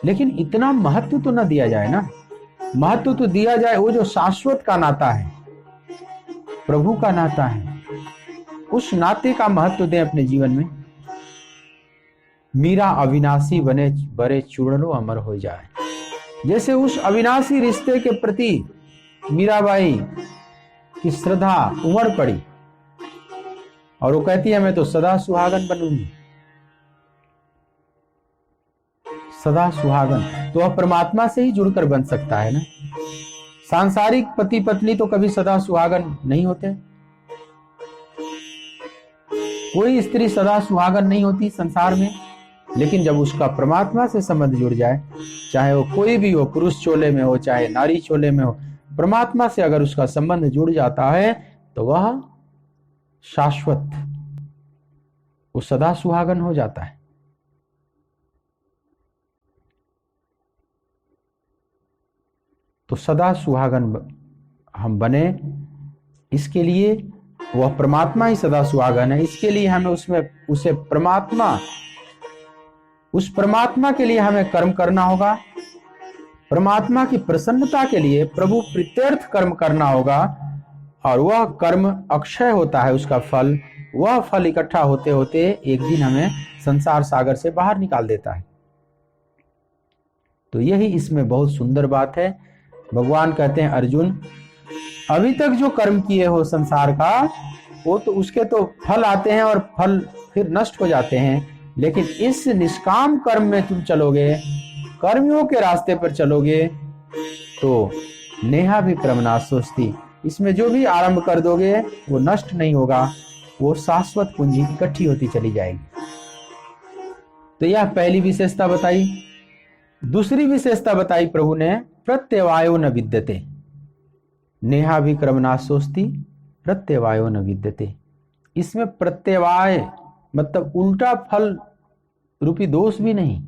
लेकिन इतना महत्व तो न दिया जाए ना। महत्व तो दिया जाए वो जो शाश्वत का नाता है, प्रभु का नाता है, उस नाते का महत्व दें अपने जीवन में। मीरा अविनाशी बने बरे चूड़नो अमर हो जाए। जैसे उस अविनाशी रिश्ते के प्रति मीराबाई की श्रद्धा उमड़ पड़ी और वो कहती है मैं तो सदा सुहागन बनूंगी, सदा सुहागन। तो वह परमात्मा से ही जुड़कर बन सकता है ना। सांसारिक पति पत्नी तो कभी सदा सुहागन नहीं होते। कोई स्त्री सदा सुहागन नहीं होती संसार में, लेकिन जब उसका परमात्मा से संबंध जुड़ जाए, चाहे वो कोई भी हो, पुरुष चोले में हो चाहे नारी चोले में हो, परमात्मा से अगर उसका संबंध जुड़ जाता है तो वह शाश्वत, वो सदा सुहागन हो जाता है। तो सदा सुहागन हम बने, इसके लिए वह परमात्मा ही सदा सुहागन है। इसके लिए हमें उसे परमात्मा, उस परमात्मा के लिए हमें कर्म करना होगा। परमात्मा की प्रसन्नता के लिए प्रभु प्रीत्यर्थ कर्म करना होगा, और वह कर्म अक्षय होता है। उसका फल, वह फल इकट्ठा होते होते एक दिन हमें संसार सागर से बाहर निकाल देता है। तो यही इसमें बहुत सुंदर बात है। भगवान कहते हैं अर्जुन, अभी तक जो कर्म किए हो संसार का, वो तो उसके तो फल आते हैं और फल फिर नष्ट हो जाते हैं। लेकिन इस निष्काम कर्म में तुम चलोगे, कर्मियों के रास्ते पर चलोगे, तो नेहा भी क्रमनाशोस्ति, इसमें जो भी आरंभ कर दोगे वो नष्ट नहीं होगा, वो शाश्वत पूंजी इकट्ठी होती चली जाएगी। तो यह पहली विशेषता बताई। दूसरी विशेषता बताई प्रभु ने, प्रत्यवायो न विद्यते। नेहा भी क्रमनाशोस्ति प्रत्यवायो न विद्यते। इसमें प्रत्यवाय मतलब उल्टा फल रूपी दोष भी नहीं।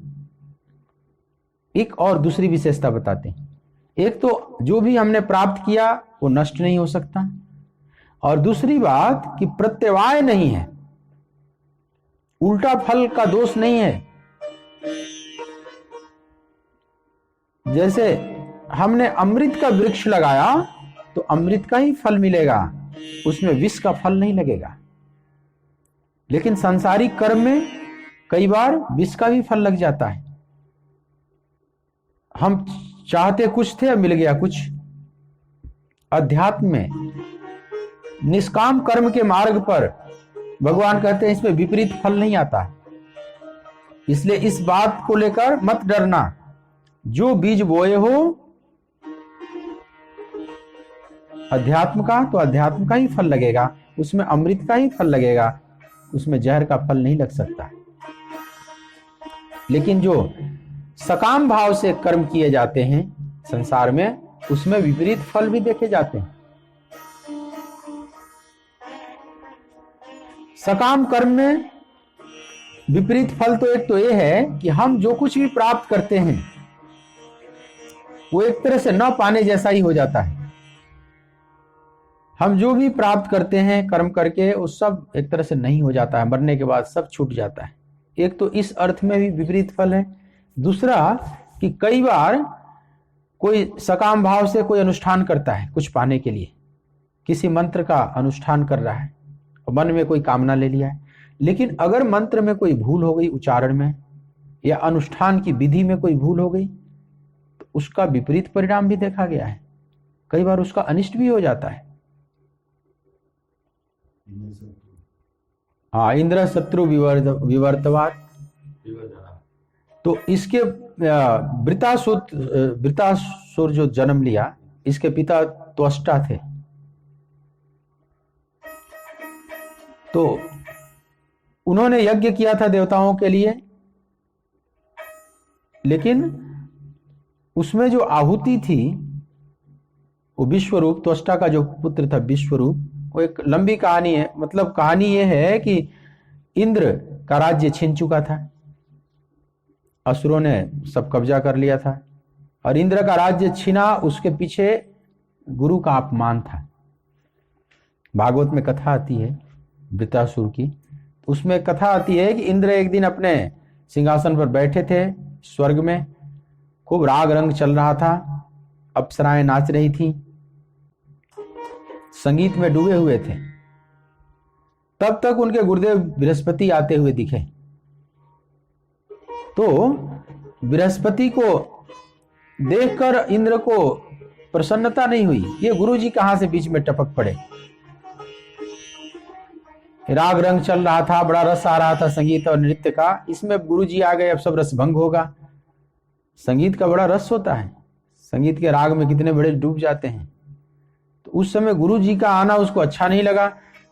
एक और दूसरी विशेषता बताते हैं। एक तो जो भी हमने प्राप्त किया वो नष्ट नहीं हो सकता, और दूसरी बात कि प्रत्यवाय नहीं है, उल्टा फल का दोष नहीं है। जैसे हमने अमृत का वृक्ष लगाया तो अमृत का ही फल मिलेगा, उसमें विष का फल नहीं लगेगा। लेकिन सांसारिक कर्म में कई बार विष का भी फल लग जाता है। हम चाहते कुछ थे, अब मिल गया कुछ। अध्यात्म में निष्काम कर्म के मार्ग पर भगवान कहते हैं इसमें विपरीत फल नहीं आता। इसलिए इस बात को लेकर मत डरना, जो बीज बोए हो अध्यात्म का, तो अध्यात्म का ही फल लगेगा, उसमें अमृत का ही फल लगेगा, उसमें जहर का फल नहीं लग सकता। लेकिन जो सकाम भाव से कर्म किए जाते हैं संसार में, उसमें विपरीत फल भी देखे जाते हैं। सकाम कर्म में विपरीत फल तो एक तो यह है कि हम जो कुछ भी प्राप्त करते हैं वो एक तरह से न पाने जैसा ही हो जाता है। हम जो भी प्राप्त करते हैं कर्म करके, वो सब एक तरह से नहीं हो जाता है, मरने के बाद सब छूट जाता है। एक तो इस अर्थ में भी विपरीत फल है। दूसरा कि कई बार कोई सकाम भाव से कोई अनुष्ठान करता है कुछ पाने के लिए, किसी मंत्र का अनुष्ठान कर रहा है और मन में कोई कामना ले लिया है, लेकिन अगर मंत्र में कोई भूल हो गई, उच्चारण में या अनुष्ठान की विधि में कोई भूल हो गई, तो उसका विपरीत परिणाम भी देखा गया है। कई बार उसका अनिष्ट भी हो जाता है। हाँ, इंद्र शत्रु विवर्तवाद। तो इसके वृतासुर जो जन्म लिया, इसके पिता त्वष्टा थे। तो उन्होंने यज्ञ किया था देवताओं के लिए, लेकिन उसमें जो आहुति थी वो विश्वरूप, त्वष्टा का जो पुत्र था विश्वरूप, वो एक लंबी कहानी है। मतलब कहानी ये है कि इंद्र का राज्य छीन चुका था, असुरों ने सब कब्जा कर लिया था, और इंद्र का राज्य छीना, उसके पीछे गुरु का अपमान था। भागवत में कथा आती है वृतासुर की, उसमें कथा आती है कि इंद्र एक दिन अपने सिंहासन पर बैठे थे स्वर्ग में, खूब राग रंग चल रहा था, अप्सराएं नाच रही थी, संगीत में डूबे हुए थे। तब तक उनके गुरुदेव बृहस्पति आते हुए दिखे। तो बृहस्पति को देखकर इंद्र को प्रसन्नता नहीं हुई, ये गुरुजी कहां से बीच में टपक पड़े। राग रंग चल रहा था, बड़ा रस आ रहा था संगीत और नृत्य का, इसमें गुरुजी आ गए, अब सब रस भंग होगा। संगीत का बड़ा रस होता है, संगीत के राग में कितने बड़े डूब जाते हैं। तो उस समय गुरुजी का आना उसको अच्छा नहीं लगा।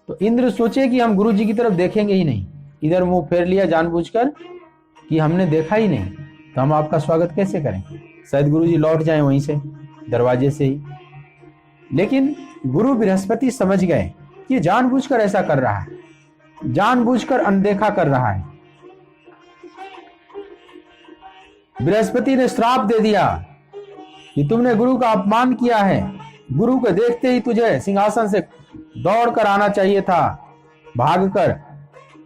तो इंद्र सोचे कि हम गुरुजी की तरफ देखेंगे ही नहीं, इधर मुंह फेर लिया जानबूझकर कि हमने देखा ही नहीं, तो हम आपका स्वागत कैसे करें, शायद गुरुजी लौट जाएं वहीं से, दरवाजे से ही। लेकिन गुरु बृहस्पति समझ गए कि जानबूझकर ऐसा कर रहा है, जानबूझकर अनदेखा कर रहा है। बृहस्पति ने श्राप दे दिया कि तुमने गुरु का अपमान किया है, गुरु को देखते ही तुझे सिंहासन से दौड़ कर आना चाहिए था, भागकर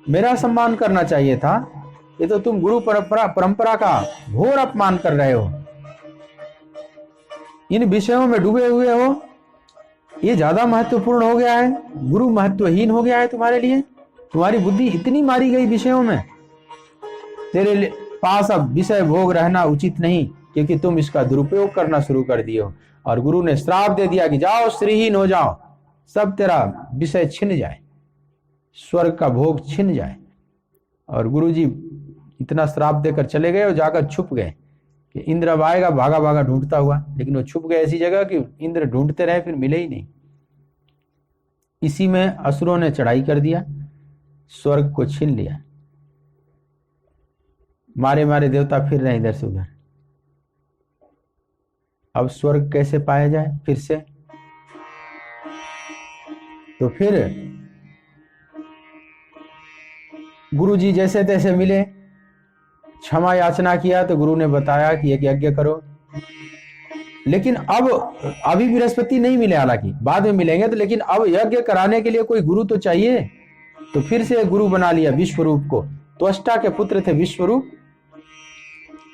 मेरा सम्मान करना चाहिए था। ये तो तुम गुरु परंपरा का घोर अपमान कर रहे हो, इन विषयों में डूबे हुए हो, ये ज्यादा महत्वपूर्ण हो गया है, गुरु महत्वहीन हो गया है तुम्हारे लिए, तुम्हारी बुद्धि इतनी मारी गई विषयों में, तेरे पास अब विषय भोग रहना उचित नहीं, क्योंकि तुम इसका दुरुपयोग करना शुरू कर दिए हो। और गुरु ने श्राप दे दिया कि जाओ श्रीहीन हो जाओ, सब तेरा विषय छिन जाए, स्वर्ग का भोग छिन जाए। और गुरुजी इतना श्राप देकर चले गए और जाकर छुप गए कि इंद्र अब आएगा भागा भागा ढूंढता हुआ, लेकिन वो छुप गए ऐसी जगह कि इंद्र ढूंढते रहे, फिर मिले ही नहीं। इसी में असुरों ने चढ़ाई कर दिया, स्वर्ग को छीन लिया, मारे मारे देवता फिर रहे इधर से उधर। अब स्वर्ग कैसे पाया जाए फिर से? तो फिर गुरुजी जैसे तैसे मिले, क्षमा याचना किया, तो गुरु ने बताया कि एक यज्ञ करो। लेकिन अब अभी बृहस्पति नहीं मिले, हालांकि बाद में मिलेंगे, तो लेकिन अब यज्ञ कराने के लिए कोई गुरु तो चाहिए। तो फिर से गुरु बना लिया विश्वरूप को, त्वष्टा के पुत्र थे विश्वरूप,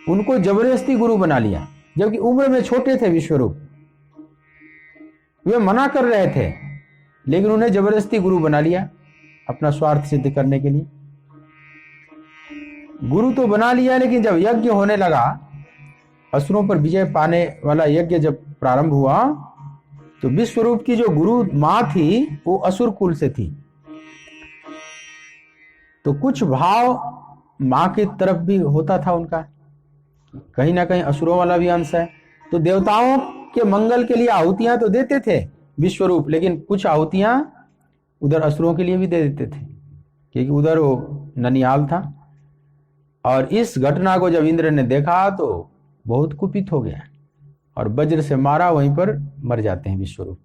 उनको जबरदस्ती गुरु बना लिया, जबकि उम्र में छोटे थे विश्वरूप, वे मना कर रहे थे, लेकिन उन्हें जबरदस्ती गुरु बना लिया अपना स्वार्थ सिद्ध करने के लिए। गुरु तो बना लिया, लेकिन जब यज्ञ होने लगा, असुरों पर विजय पाने वाला यज्ञ जब प्रारंभ हुआ, तो विश्वरूप की जो गुरु मां थी वो असुर कुल से थी। तो कुछ भाव मां की तरफ भी होता था उनका, कहीं ना कहीं असुरों वाला भी अंश है। तो देवताओं के मंगल के लिए आहुतियां तो देते थे विश्वरूप, लेकिन कुछ आहुतियां उधर असुरों के लिए भी दे देते थे, क्योंकि उधर वो ननियाल था। और इस घटना को जब इंद्र ने देखा तो बहुत कुपित हो गया और वज्र से मारा, वहीं पर मर जाते हैं विश्वरूप।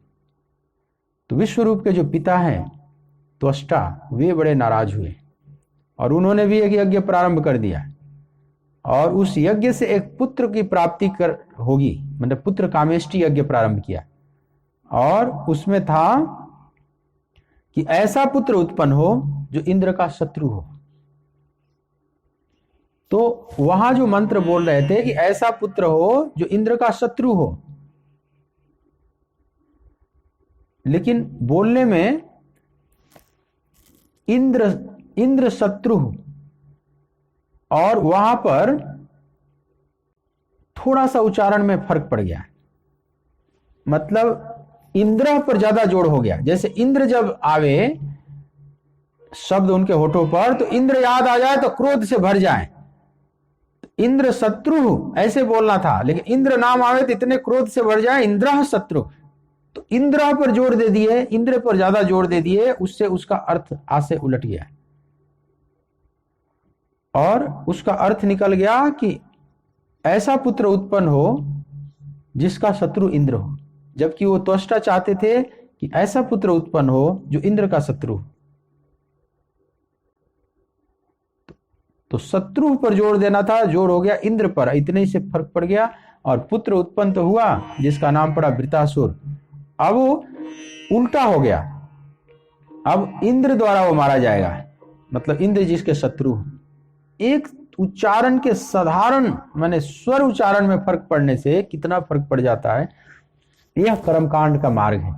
तो विश्वरूप के जो पिता हैं त्वष्टा, वे बड़े नाराज हुए और उन्होंने भी एक यज्ञ प्रारंभ कर दिया, और उस यज्ञ से एक पुत्र की प्राप्ति कर होगी, मतलब पुत्र कामेष्टि यज्ञ प्रारंभ किया। और उसमें था कि ऐसा पुत्र उत्पन्न हो जो इंद्र का शत्रु हो। तो वहां जो मंत्र बोल रहे थे कि ऐसा पुत्र हो जो इंद्र का शत्रु हो, लेकिन बोलने में इंद्र शत्रु, और वहां पर थोड़ा सा उच्चारण में फर्क पड़ गया, मतलब इंद्र पर ज्यादा जोड़ हो गया। जैसे इंद्र जब आवे शब्द उनके होठों पर, तो इंद्र याद आ जाए तो क्रोध से भर जाए। इंद्र शत्रु ऐसे बोलना था, लेकिन इंद्र नाम आवे तो इतने क्रोध से भर जाए इंद्र शत्रु। तो इंद्र पर जोर दे दिए, इंद्र पर ज्यादा जोर दे दिए, उससे उसका अर्थ आज से उलट गया, और उसका अर्थ निकल गया कि ऐसा पुत्र उत्पन्न हो जिसका शत्रु इंद्र हो, जबकि वो त्वष्टा चाहते थे कि ऐसा पुत्र उत्पन्न हो जो इंद्र का शत्रु हो। तो शत्रु पर जोर देना था, जोर हो गया इंद्र पर, इतने ही से फर्क पड़ गया, और पुत्र उत्पन्न तो हुआ जिसका नाम पड़ा वृतासुर। अब वो उल्टा हो गया, अब इंद्र द्वारा वो मारा जाएगा, मतलब इंद्र जिसके शत्रु। एक उच्चारण के साधारण माने स्वर उच्चारण में फर्क पड़ने से कितना फर्क पड़ जाता है। यह कर्मकांड का मार्ग है,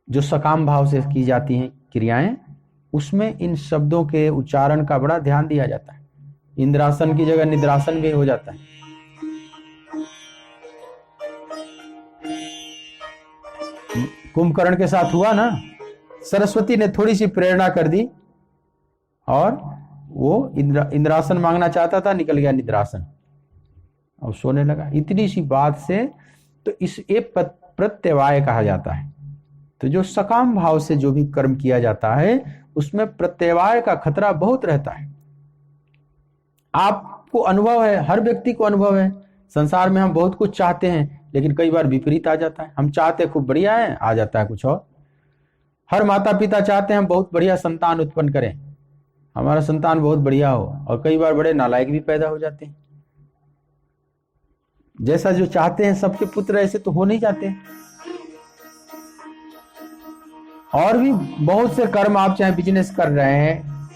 जो सकाम भाव से की जाती हैं क्रियाएं, उसमें इन शब्दों के उच्चारण का बड़ा ध्यान दिया जाता है। इंद्रासन की जगह निद्रासन भी हो जाता है। कुंभकर्ण के साथ हुआ ना, सरस्वती ने थोड़ी सी प्रेरणा कर दी और वो इंद्रासन मांगना चाहता था, निकल गया निद्रासन और सोने लगा। इतनी सी बात से तो इसे प्रत्यवाय कहा जाता है। तो जो सकाम भाव से जो भी कर्म किया जाता है उसमें प्रत्यवाय का खतरा बहुत रहता है। आपको अनुभव है, हर व्यक्ति को अनुभव है, संसार में हम बहुत कुछ चाहते हैं, लेकिन कई बार विपरीत आ जाता है। हम चाहते खूब बढ़िया है, आ जाता है कुछ और। हर माता पिता चाहते हैं हम बहुत बढ़िया संतान उत्पन्न करें, हमारा संतान बहुत बढ़िया हो, और कई बार बड़े नालायक भी पैदा हो जाते हैं। जैसा जो चाहते हैं सबके पुत्र ऐसे तो हो नहीं जाते। और भी बहुत से कर्म, आप चाहे बिजनेस कर रहे हैं,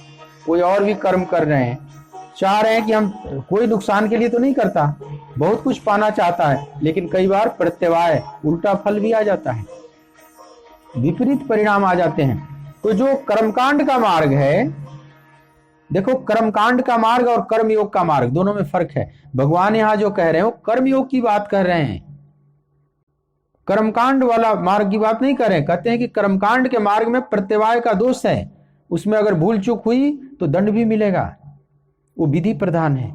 कोई और भी कर्म कर रहे हैं, चाह रहे हैं कि हम, कोई नुकसान के लिए तो नहीं करता, बहुत कुछ पाना चाहता है, लेकिन कई बार प्रत्यवाय उल्टा फल भी आ जाता है, विपरीत परिणाम आ जाते हैं। तो जो कर्मकांड का मार्ग है, देखो कर्मकांड का मार्ग और कर्मयोग का मार्ग दोनों में फर्क है। भगवान यहां जो कह रहे हैं वो कर्मयोग की बात कर रहे हैं, कर्मकांड वाला मार्ग की बात नहीं कर रहे हैं। कहते हैं कि कर्मकांड के मार्ग में प्रत्यवाय का दोष है, उसमें अगर भूल चूक हुई तो दंड भी मिलेगा, वो विधि प्रधान है।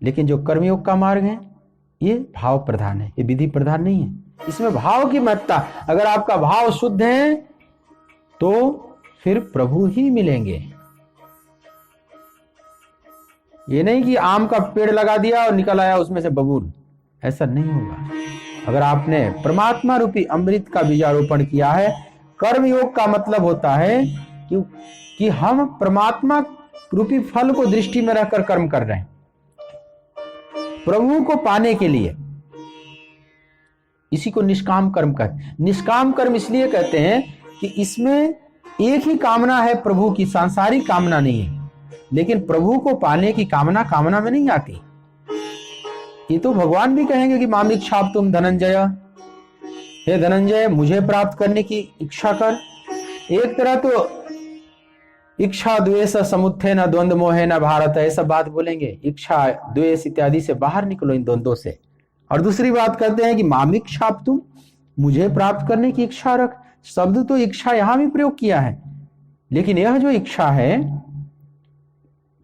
लेकिन जो कर्मयोग का मार्ग है ये भाव प्रधान है, ये विधि प्रधान नहीं है। इसमें भाव की महत्ता, अगर आपका भाव शुद्ध है तो फिर प्रभु ही मिलेंगे। ये नहीं कि आम का पेड़ लगा दिया और निकल आया उसमें से बबूल, ऐसा नहीं होगा। अगर आपने परमात्मा रूपी अमृत का बीजारोपण किया है, कर्मयोग का मतलब होता है कि हम परमात्मा रूपी फल को दृष्टि में रखकर कर्म कर रहे हैं, प्रभु को पाने के लिए। इसी को निष्काम कर्म कहते हैं। निष्काम कर्म इसलिए कहते हैं कि इसमें एक ही कामना है प्रभु की, सांसारिक कामना नहीं है। लेकिन प्रभु को पाने की कामना में नहीं आती। ये तो भगवान भी कहेंगे कि मामिच्छाप तुम धनंजय, हे धनंजय मुझे प्राप्त करने की इच्छा कर। एक तरह तो इच्छा द्वेष समुत्थे न द्वंद्व मोहे न भारत, ऐसा बात बोलेंगे। इच्छा द्वेष इत्यादि से बाहर निकलो, इन द्वंद्वों से। और दूसरी बात करते हैं कि मामिक्षा, तुम मुझे प्राप्त करने की इच्छा रख। शब्द तो इच्छा यहां भी प्रयोग किया है, लेकिन यह जो इच्छा है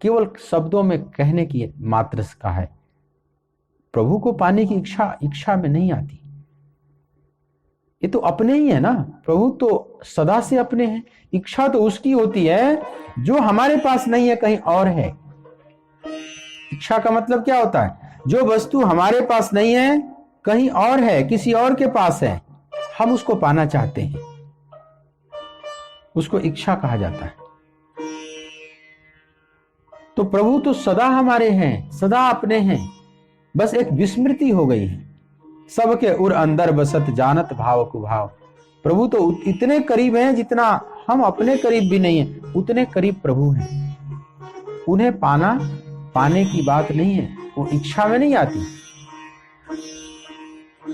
केवल शब्दों में कहने की मात्र का है। प्रभु को पाने की इच्छा में नहीं आती। ये तो अपने ही है ना, प्रभु तो सदा से अपने हैं। इच्छा तो उसकी होती है जो हमारे पास नहीं है, कहीं और है। इच्छा का मतलब क्या होता है? जो वस्तु हमारे पास नहीं है, कहीं और है, किसी और के पास है, हम उसको पाना चाहते हैं, उसको इच्छा कहा जाता है। तो प्रभु तो सदा हमारे हैं, सदा अपने हैं, बस एक विस्मृति हो गई है। सबके उर अंदर बसत जानत भाव कुभाव। प्रभु तो इतने करीब हैं जितना हम अपने करीब भी नहीं है, उतने करीब प्रभु हैं। उन्हें पाने की बात नहीं है, वो इच्छा में नहीं आती।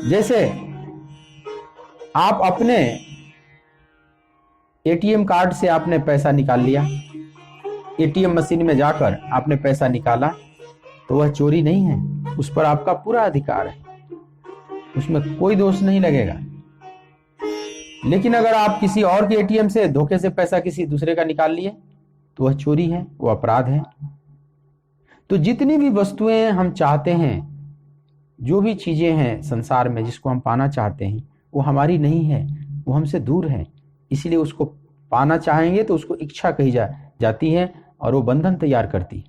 जैसे आप अपने एटीएम कार्ड से आपने पैसा निकाल लिया, एटीएम मशीन में जाकर आपने पैसा निकाला, तो वह चोरी नहीं है, उस पर आपका पूरा अधिकार है, उसमें कोई दोष नहीं लगेगा। लेकिन अगर आप किसी और के एटीएम से धोखे से पैसा किसी दूसरे का निकाल लिए, तो वह चोरी है, वो अपराध है। तो जितनी भी वस्तुएं हम चाहते हैं, जो भी चीजें हैं संसार में जिसको हम पाना चाहते हैं, वो हमारी नहीं है, वो हमसे दूर है। इसलिए उसको पाना चाहेंगे तो उसको इच्छा कही जाती है और वो बंधन तैयार करती है।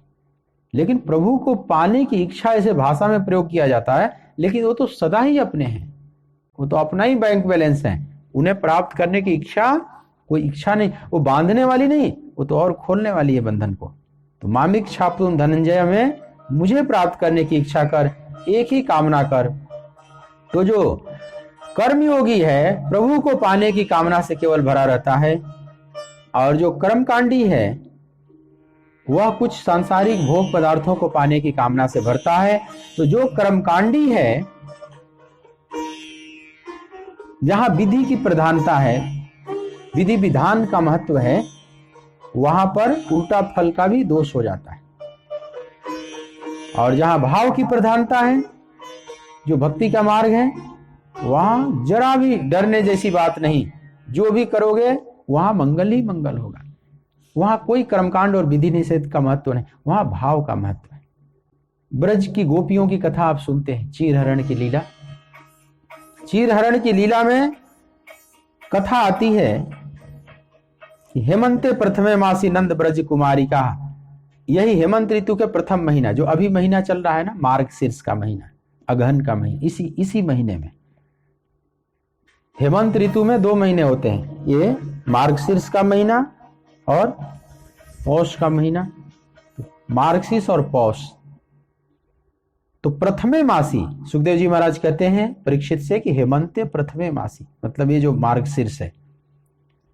लेकिन प्रभु को पाने की इच्छा ऐसे भाषा में प्रयोग किया जाता है, लेकिन वो तो सदा ही अपने हैं, वो तो अपना ही बैंक बैलेंस है। उन्हें प्राप्त करने की इच्छा कोई इच्छा नहीं, वो बांधने वाली नहीं, वो तो और खोलने वाली है बंधन को। तो मामिक छापुन धनंजय में मुझे प्राप्त करने की इच्छा कर, एक ही कामना कर। तो जो कर्मयोगी है प्रभु को पाने की कामना से केवल भरा रहता है, और जो कर्मकांडी है वह कुछ सांसारिक भोग पदार्थों को पाने की कामना से भरता है। तो जो कर्मकांडी है, जहां विधि की प्रधानता है, विधि विधान का महत्व है, वहां पर उल्टा फल का भी दोष हो जाता है। और जहां भाव की प्रधानता है, जो भक्ति का मार्ग है, वहां जरा भी डरने जैसी बात नहीं। जो भी करोगे वहां मंगल ही मंगल होगा। वहां कोई कर्मकांड और विधि निषेध का महत्व नहीं, वहां भाव का महत्व है। ब्रज की गोपियों की कथा आप सुनते हैं, चीरहरण की लीला। चीरहरण की लीला में कथा आती है कि हेमंते प्रथमे मासी नंद ब्रज कुमारी का, यही हेमंत ऋतु के प्रथम महीना, जो अभी महीना चल रहा है ना, मार्गशीर्ष का महीना, अगहन का महीना, इसी महीने में। हेमंत ऋतु में 2 महीने होते हैं, ये मार्गशीर्ष का महीना और पौष का महीना। मार्गशीर्ष और पौष। तो प्रथमे मासी, सुखदेव जी महाराज कहते हैं परीक्षित से कि हेमंते प्रथमे मासी, मतलब ये जो मार्गशीर्ष है,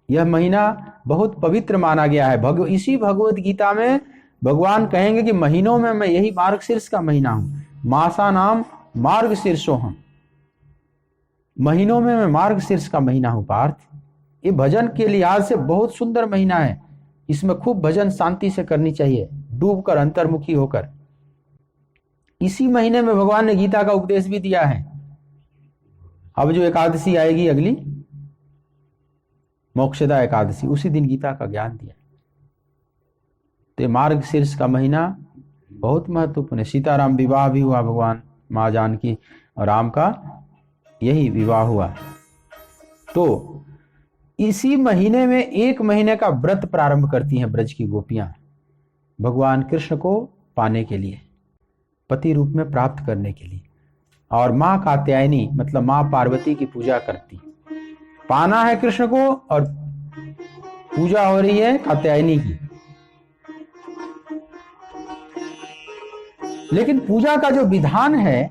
यह महीना बहुत पवित्र माना गया है। इसी भगवत गीता में भगवान कहेंगे कि महीनों में मैं यही मार्गशीर्ष का महीना हूं। मासा नाम मार्गशीर्षो हम, महीनों में मैं मार्गशीर्ष का महीना हूं पार्थ। ये भजन के लिहाज से बहुत सुंदर महीना है, इसमें खूब भजन शांति से करनी चाहिए, डूबकर अंतर्मुखी होकर। इसी महीने में भगवान ने गीता का उपदेश भी दिया है। अब जो एकादशी आएगी अगली, मोक्षदा एकादशी, उसी दिन गीता का ज्ञान दिया। तो मार्गशीर्ष का महीना बहुत महत्वपूर्ण है। सीताराम विवाह भी हुआ, भगवान माँ जानकी और राम का यही विवाह हुआ। तो इसी महीने में 1 महीने का व्रत प्रारंभ करती हैं ब्रज की गोपियां, भगवान कृष्ण को पाने के लिए, पति रूप में प्राप्त करने के लिए। और माँ कात्यायनी मतलब माँ पार्वती की पूजा करती। पाना है कृष्ण को और पूजा हो रही है कात्यायनी की। लेकिन पूजा का जो विधान है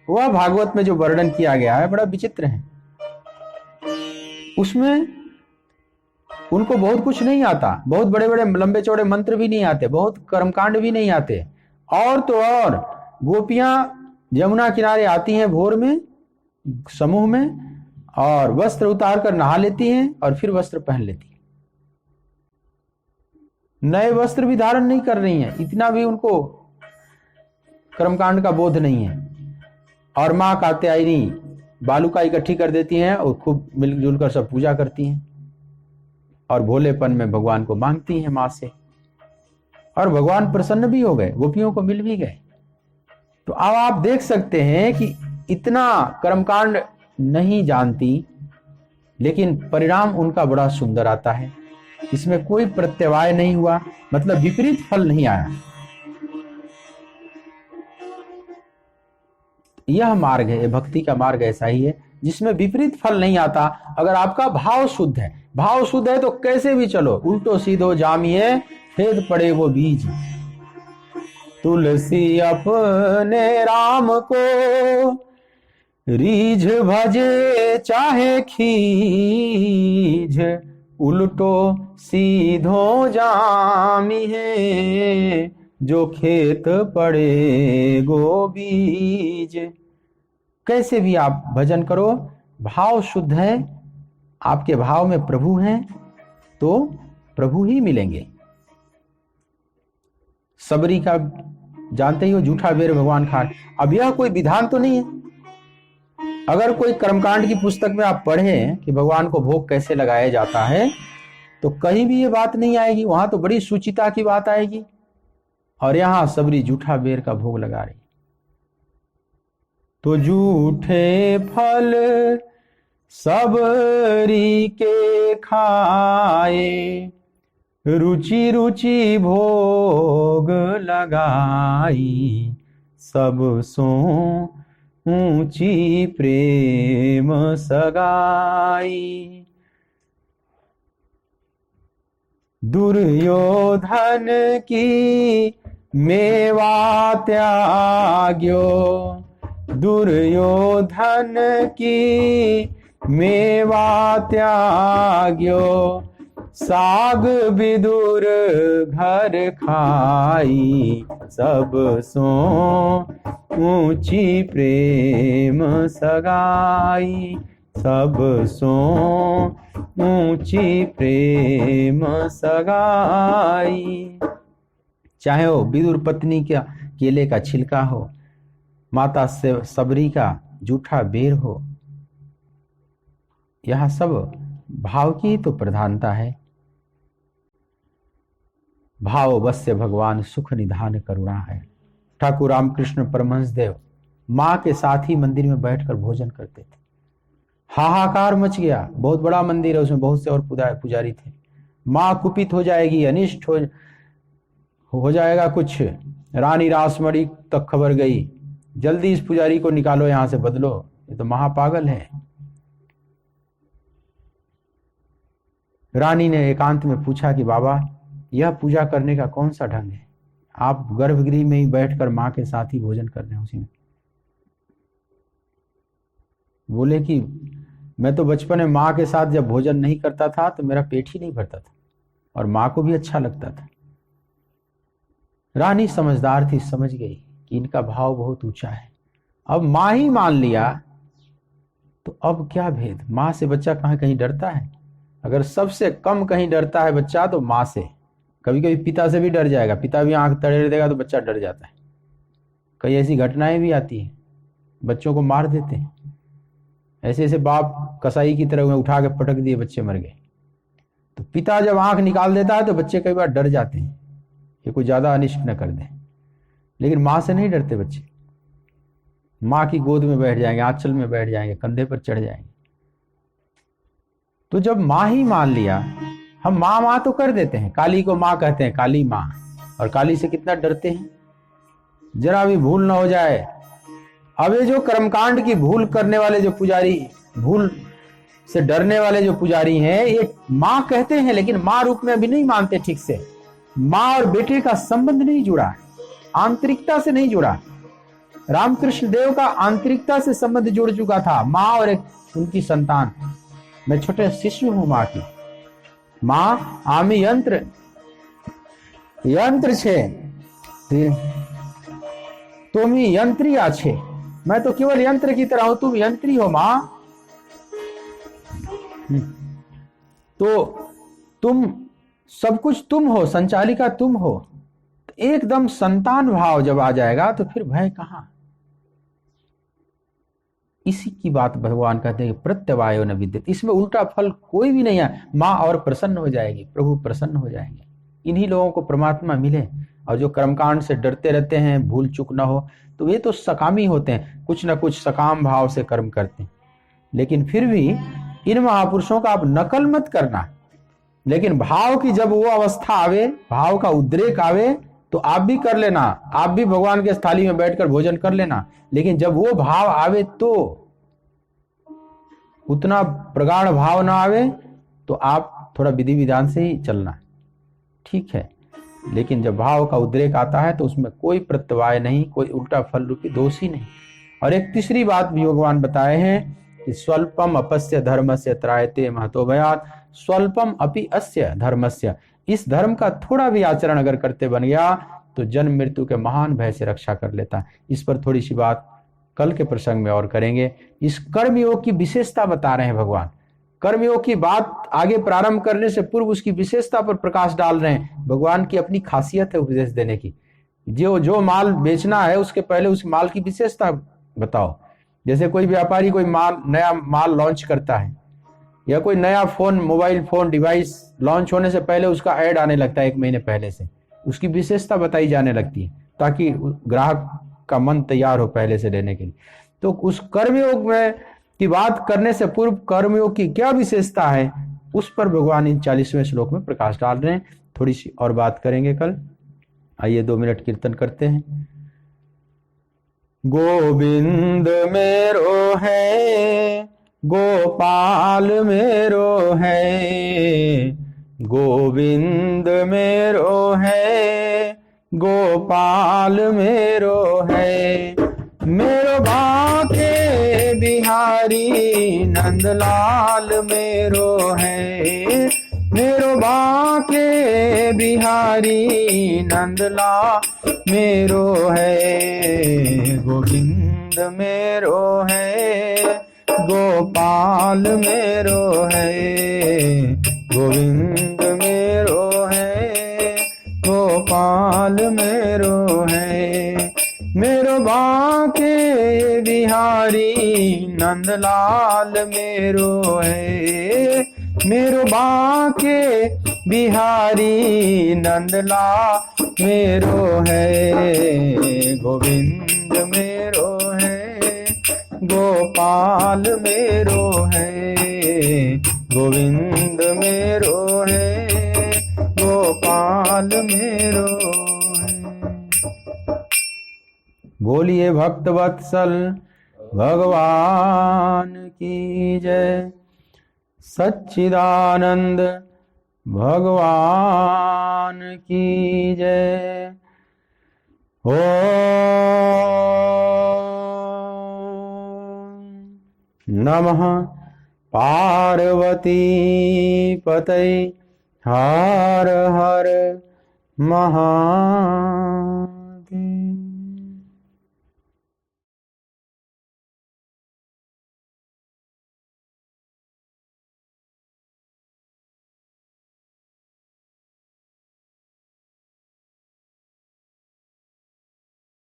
वह भागवत में जो वर्णन किया गया है बड़ा विचित्र है। उसमें उनको बहुत कुछ नहीं आता, बहुत बड़े बड़े लंबे चौड़े मंत्र भी नहीं आते, बहुत कर्मकांड भी नहीं आते। और तो और गोपियां यमुना किनारे आती हैं भोर में समूह में, और वस्त्र उतार कर नहा लेती हैं और फिर वस्त्र पहन लेती हैं। नए वस्त्र भी धारण नहीं कर रही हैं, इतना भी उनको कर्मकांड का बोध नहीं है। और माँ कात्यायनी बालुका इकट्ठी कर देती हैं और खूब मिलजुल कर सब पूजा करती हैं और भोलेपन में भगवान को मांगती हैं माँ से, और भगवान प्रसन्न भी हो गए, गोपियों को मिल भी गए। तो अब आप देख सकते हैं कि इतना कर्मकांड नहीं जानती, लेकिन परिणाम उनका बड़ा सुंदर आता है। इसमें कोई प्रत्यवाय नहीं हुआ, मतलब विपरीत फल नहीं आया। यह मार्ग है, भक्ति का मार्ग ऐसा ही है जिसमें विपरीत फल नहीं आता। अगर आपका भाव शुद्ध है, भाव शुद्ध है तो कैसे भी चलो, उल्टो सीधो जामिए खेद पड़े वो बीज। तुलसी अपने राम को रीझ भजे चाहे खीझ, उल्टो सीधो जामी है जो खेत पड़े गो बीज। कैसे भी आप भजन करो, भाव शुद्ध है, आपके भाव में प्रभु हैं तो प्रभु ही मिलेंगे। सबरी का जानते ही हो, झूठा बेर भगवान खाए। अब यह कोई विधान तो नहीं है। अगर कोई कर्मकांड की पुस्तक में आप पढ़ें कि भगवान को भोग कैसे लगाया जाता है, तो कहीं भी ये बात नहीं आएगी। वहां तो बड़ी सुचिता की बात आएगी, और यहां सबरी झूठा बेर का भोग लगा रही। तो झूठे फल सबरी के खाए, रुचि रुचि भोग लगाई, सब सो ऊंची प्रेम सगाई। दुर्योधन की मेवा त्याग्यो, दुर्योधन की मेवा त्याग्यो, साग विदुर घर खाई, सब सो ऊंची प्रेम सगाई, सब सो ऊंची प्रेम सगाई। चाहे वो विदुर पत्नी का केले का छिलका हो, माता से सबरी का जूठा बेर हो, यह सब भाव की तो प्रधानता है। भाव वश्य भगवान सुख निधान करुणा है। ठाकुर रामकृष्ण परमहंस देव माँ के साथ ही मंदिर में बैठकर भोजन करते थे। हाहाकार मच गया, बहुत बड़ा मंदिर है, उसमें बहुत से और पुजारी थे। माँ कुपित हो जाएगी, अनिष्ट हो जाएगा कुछ। रानी रासमणी तक खबर गई, जल्दी इस पुजारी को निकालो यहां से, बदलो, ये तो महापागल है। रानी ने एकांत में पूछा कि बाबा, यह पूजा करने का कौन सा ढंग है? आप गर्भगृह में ही बैठकर माँ के साथ ही भोजन कर रहे हैं। उसी में बोले कि मैं तो बचपन में माँ के साथ जब भोजन नहीं करता था तो मेरा पेट ही नहीं भरता था, और माँ को भी अच्छा लगता था। रानी समझदार थी, समझ गई कि इनका भाव बहुत ऊंचा है। अब माँ ही मान लिया तो अब क्या भेद। माँ से बच्चा कहीं डरता है? अगर सबसे कम कहीं डरता है बच्चा तो माँ से। कभी कभी पिता से भी डर जाएगा, पिता भी आंख तड़ेड़ देगा तो बच्चा डर जाता है। कई ऐसी घटनाएं भी आती है, बच्चों को मार देते हैं। ऐसे ऐसे बाप कसाई की तरह उठा के पटक दिए, बच्चे मर गए। तो पिता जब आंख निकाल देता है तो बच्चे कई बार डर जाते हैं कि कोई ज्यादा अनिष्ट न कर दे। लेकिन माँ से नहीं डरते बच्चे। माँ की गोद में बैठ जाएंगे, आंचल में बैठ जाएंगे, कंधे पर चढ़ जाएंगे। तो जब माँ ही मान लिया, हम माँ माँ तो कर देते हैं, काली को माँ कहते हैं, काली माँ, और काली से कितना डरते हैं, जरा भी भूल ना हो जाए। अब ये जो कर्मकांड की भूल करने वाले जो पुजारी, भूल से डरने वाले जो पुजारी हैं, ये माँ कहते हैं लेकिन माँ रूप में अभी नहीं मानते ठीक से। माँ और बेटे का संबंध नहीं जुड़ा, आंतरिकता से नहीं जुड़ा। रामकृष्ण देव का आंतरिकता से संबंध जुड़ चुका था, माँ और एक उनकी संतान। मैं छोटे शिष्य हूं माँ की। माँ आमी यंत्र छे, तुम ही यंत्री आछे। मैं तो केवल यंत्र की तरह हूं, तुम यंत्री हो माँ। तो तुम सब कुछ तुम हो, संचालिका तुम हो, तो एकदम संतान भाव जब आ जाएगा तो फिर भय कहां। इसी की बात भगवान कहते हैं कि प्रत्यवायो न विद्यते, इसमें उल्टा फल कोई भी नहीं है। माँ और प्रसन्न हो जाएगी, प्रभु प्रसन्न हो जाएंगे। इन्हीं लोगों को परमात्मा मिले। और जो कर्मकांड से डरते रहते हैं, भूल चूक ना हो, तो ये तो सकामी होते हैं, कुछ ना कुछ सकाम भाव से कर्म करते हैं। लेकिन फिर भी इन महापुरुषों का आप नकल मत करना। लेकिन भाव की जब वो अवस्था आवे, भाव का उद्रेक आवे, तो आप भी कर लेना, आप भी भगवान के थाली में बैठकर भोजन कर लेना। लेकिन जब वो भाव आवे, तो उतना प्रगाढ़ भाव ना आवे, तो आप थोड़ा विधि विधान से ही चलना, ठीक है। लेकिन जब भाव का उद्रेक आता है तो उसमें कोई प्रत्यवाय नहीं, कोई उल्टा फल रूपी दोष ही नहीं। और एक तीसरी बात भी भगवान बताए हैं कि स्वल्पम अपस्य धर्मस्य त्रायते महतो भयात्, स्वल्पम अपि अस्य धर्मस्य, इस धर्म का थोड़ा भी आचरण अगर करते बन गया तो जन्म मृत्यु के महान भय से रक्षा कर लेता। इस पर थोड़ी सी बात कल के प्रसंग में और करेंगे। इस कर्मयोग की विशेषता बता रहे हैं भगवान। कर्मयोग की बात आगे प्रारंभ करने से पूर्व उसकी विशेषता पर प्रकाश डाल रहे हैं। भगवान की अपनी खासियत है उपदेश देने की। जो माल बेचना है उसके पहले उस माल की विशेषता बताओ। जैसे कोई व्यापारी कोई नया माल लॉन्च करता है, या कोई नया phone, mobile phone device launch होने से पहले उसका ऐड आने लगता है, 1 महीने पहले से उसकी विशेषता बताई जाने लगती है, ताकि ग्राहक का मन तैयार हो पहले से लेने के लिए। तो उस कर्मयोग में की बात करने से पूर्व कर्मयोग की क्या विशेषता है, उस पर भगवान इन 40वें श्लोक में प्रकाश डाल रहे हैं। थोड़ी सी और बात करेंगे कल। आइए 2 मिनट कीर्तन करते हैं। गोविंद मेरो है, गोपाल मेरो है, गोविंद मेरो है, गोपाल मेरो है, मेरो बाके बिहारी नंदलाल मेरो है, मेरो बाके बिहारी नंदलाल मेरो है, गोविंद मेरो है, गोपाल मेरो है, गोविंद मेरो है, गोपाल मेरो है, मेरो बाके बिहारी नंदलाल मेरो है, मेरो बाके बिहारी नंदलाल मेरो है, गोविंद मेरो है, गोपाल मेरो है, गोविंद मेरो है, गोपाल मेरो है। बोलिए भक्त वत्सल भगवान की जय। सच्चिदानंद भगवान की जय। ओम नमः पार्वती पतये। हर हर महादेव।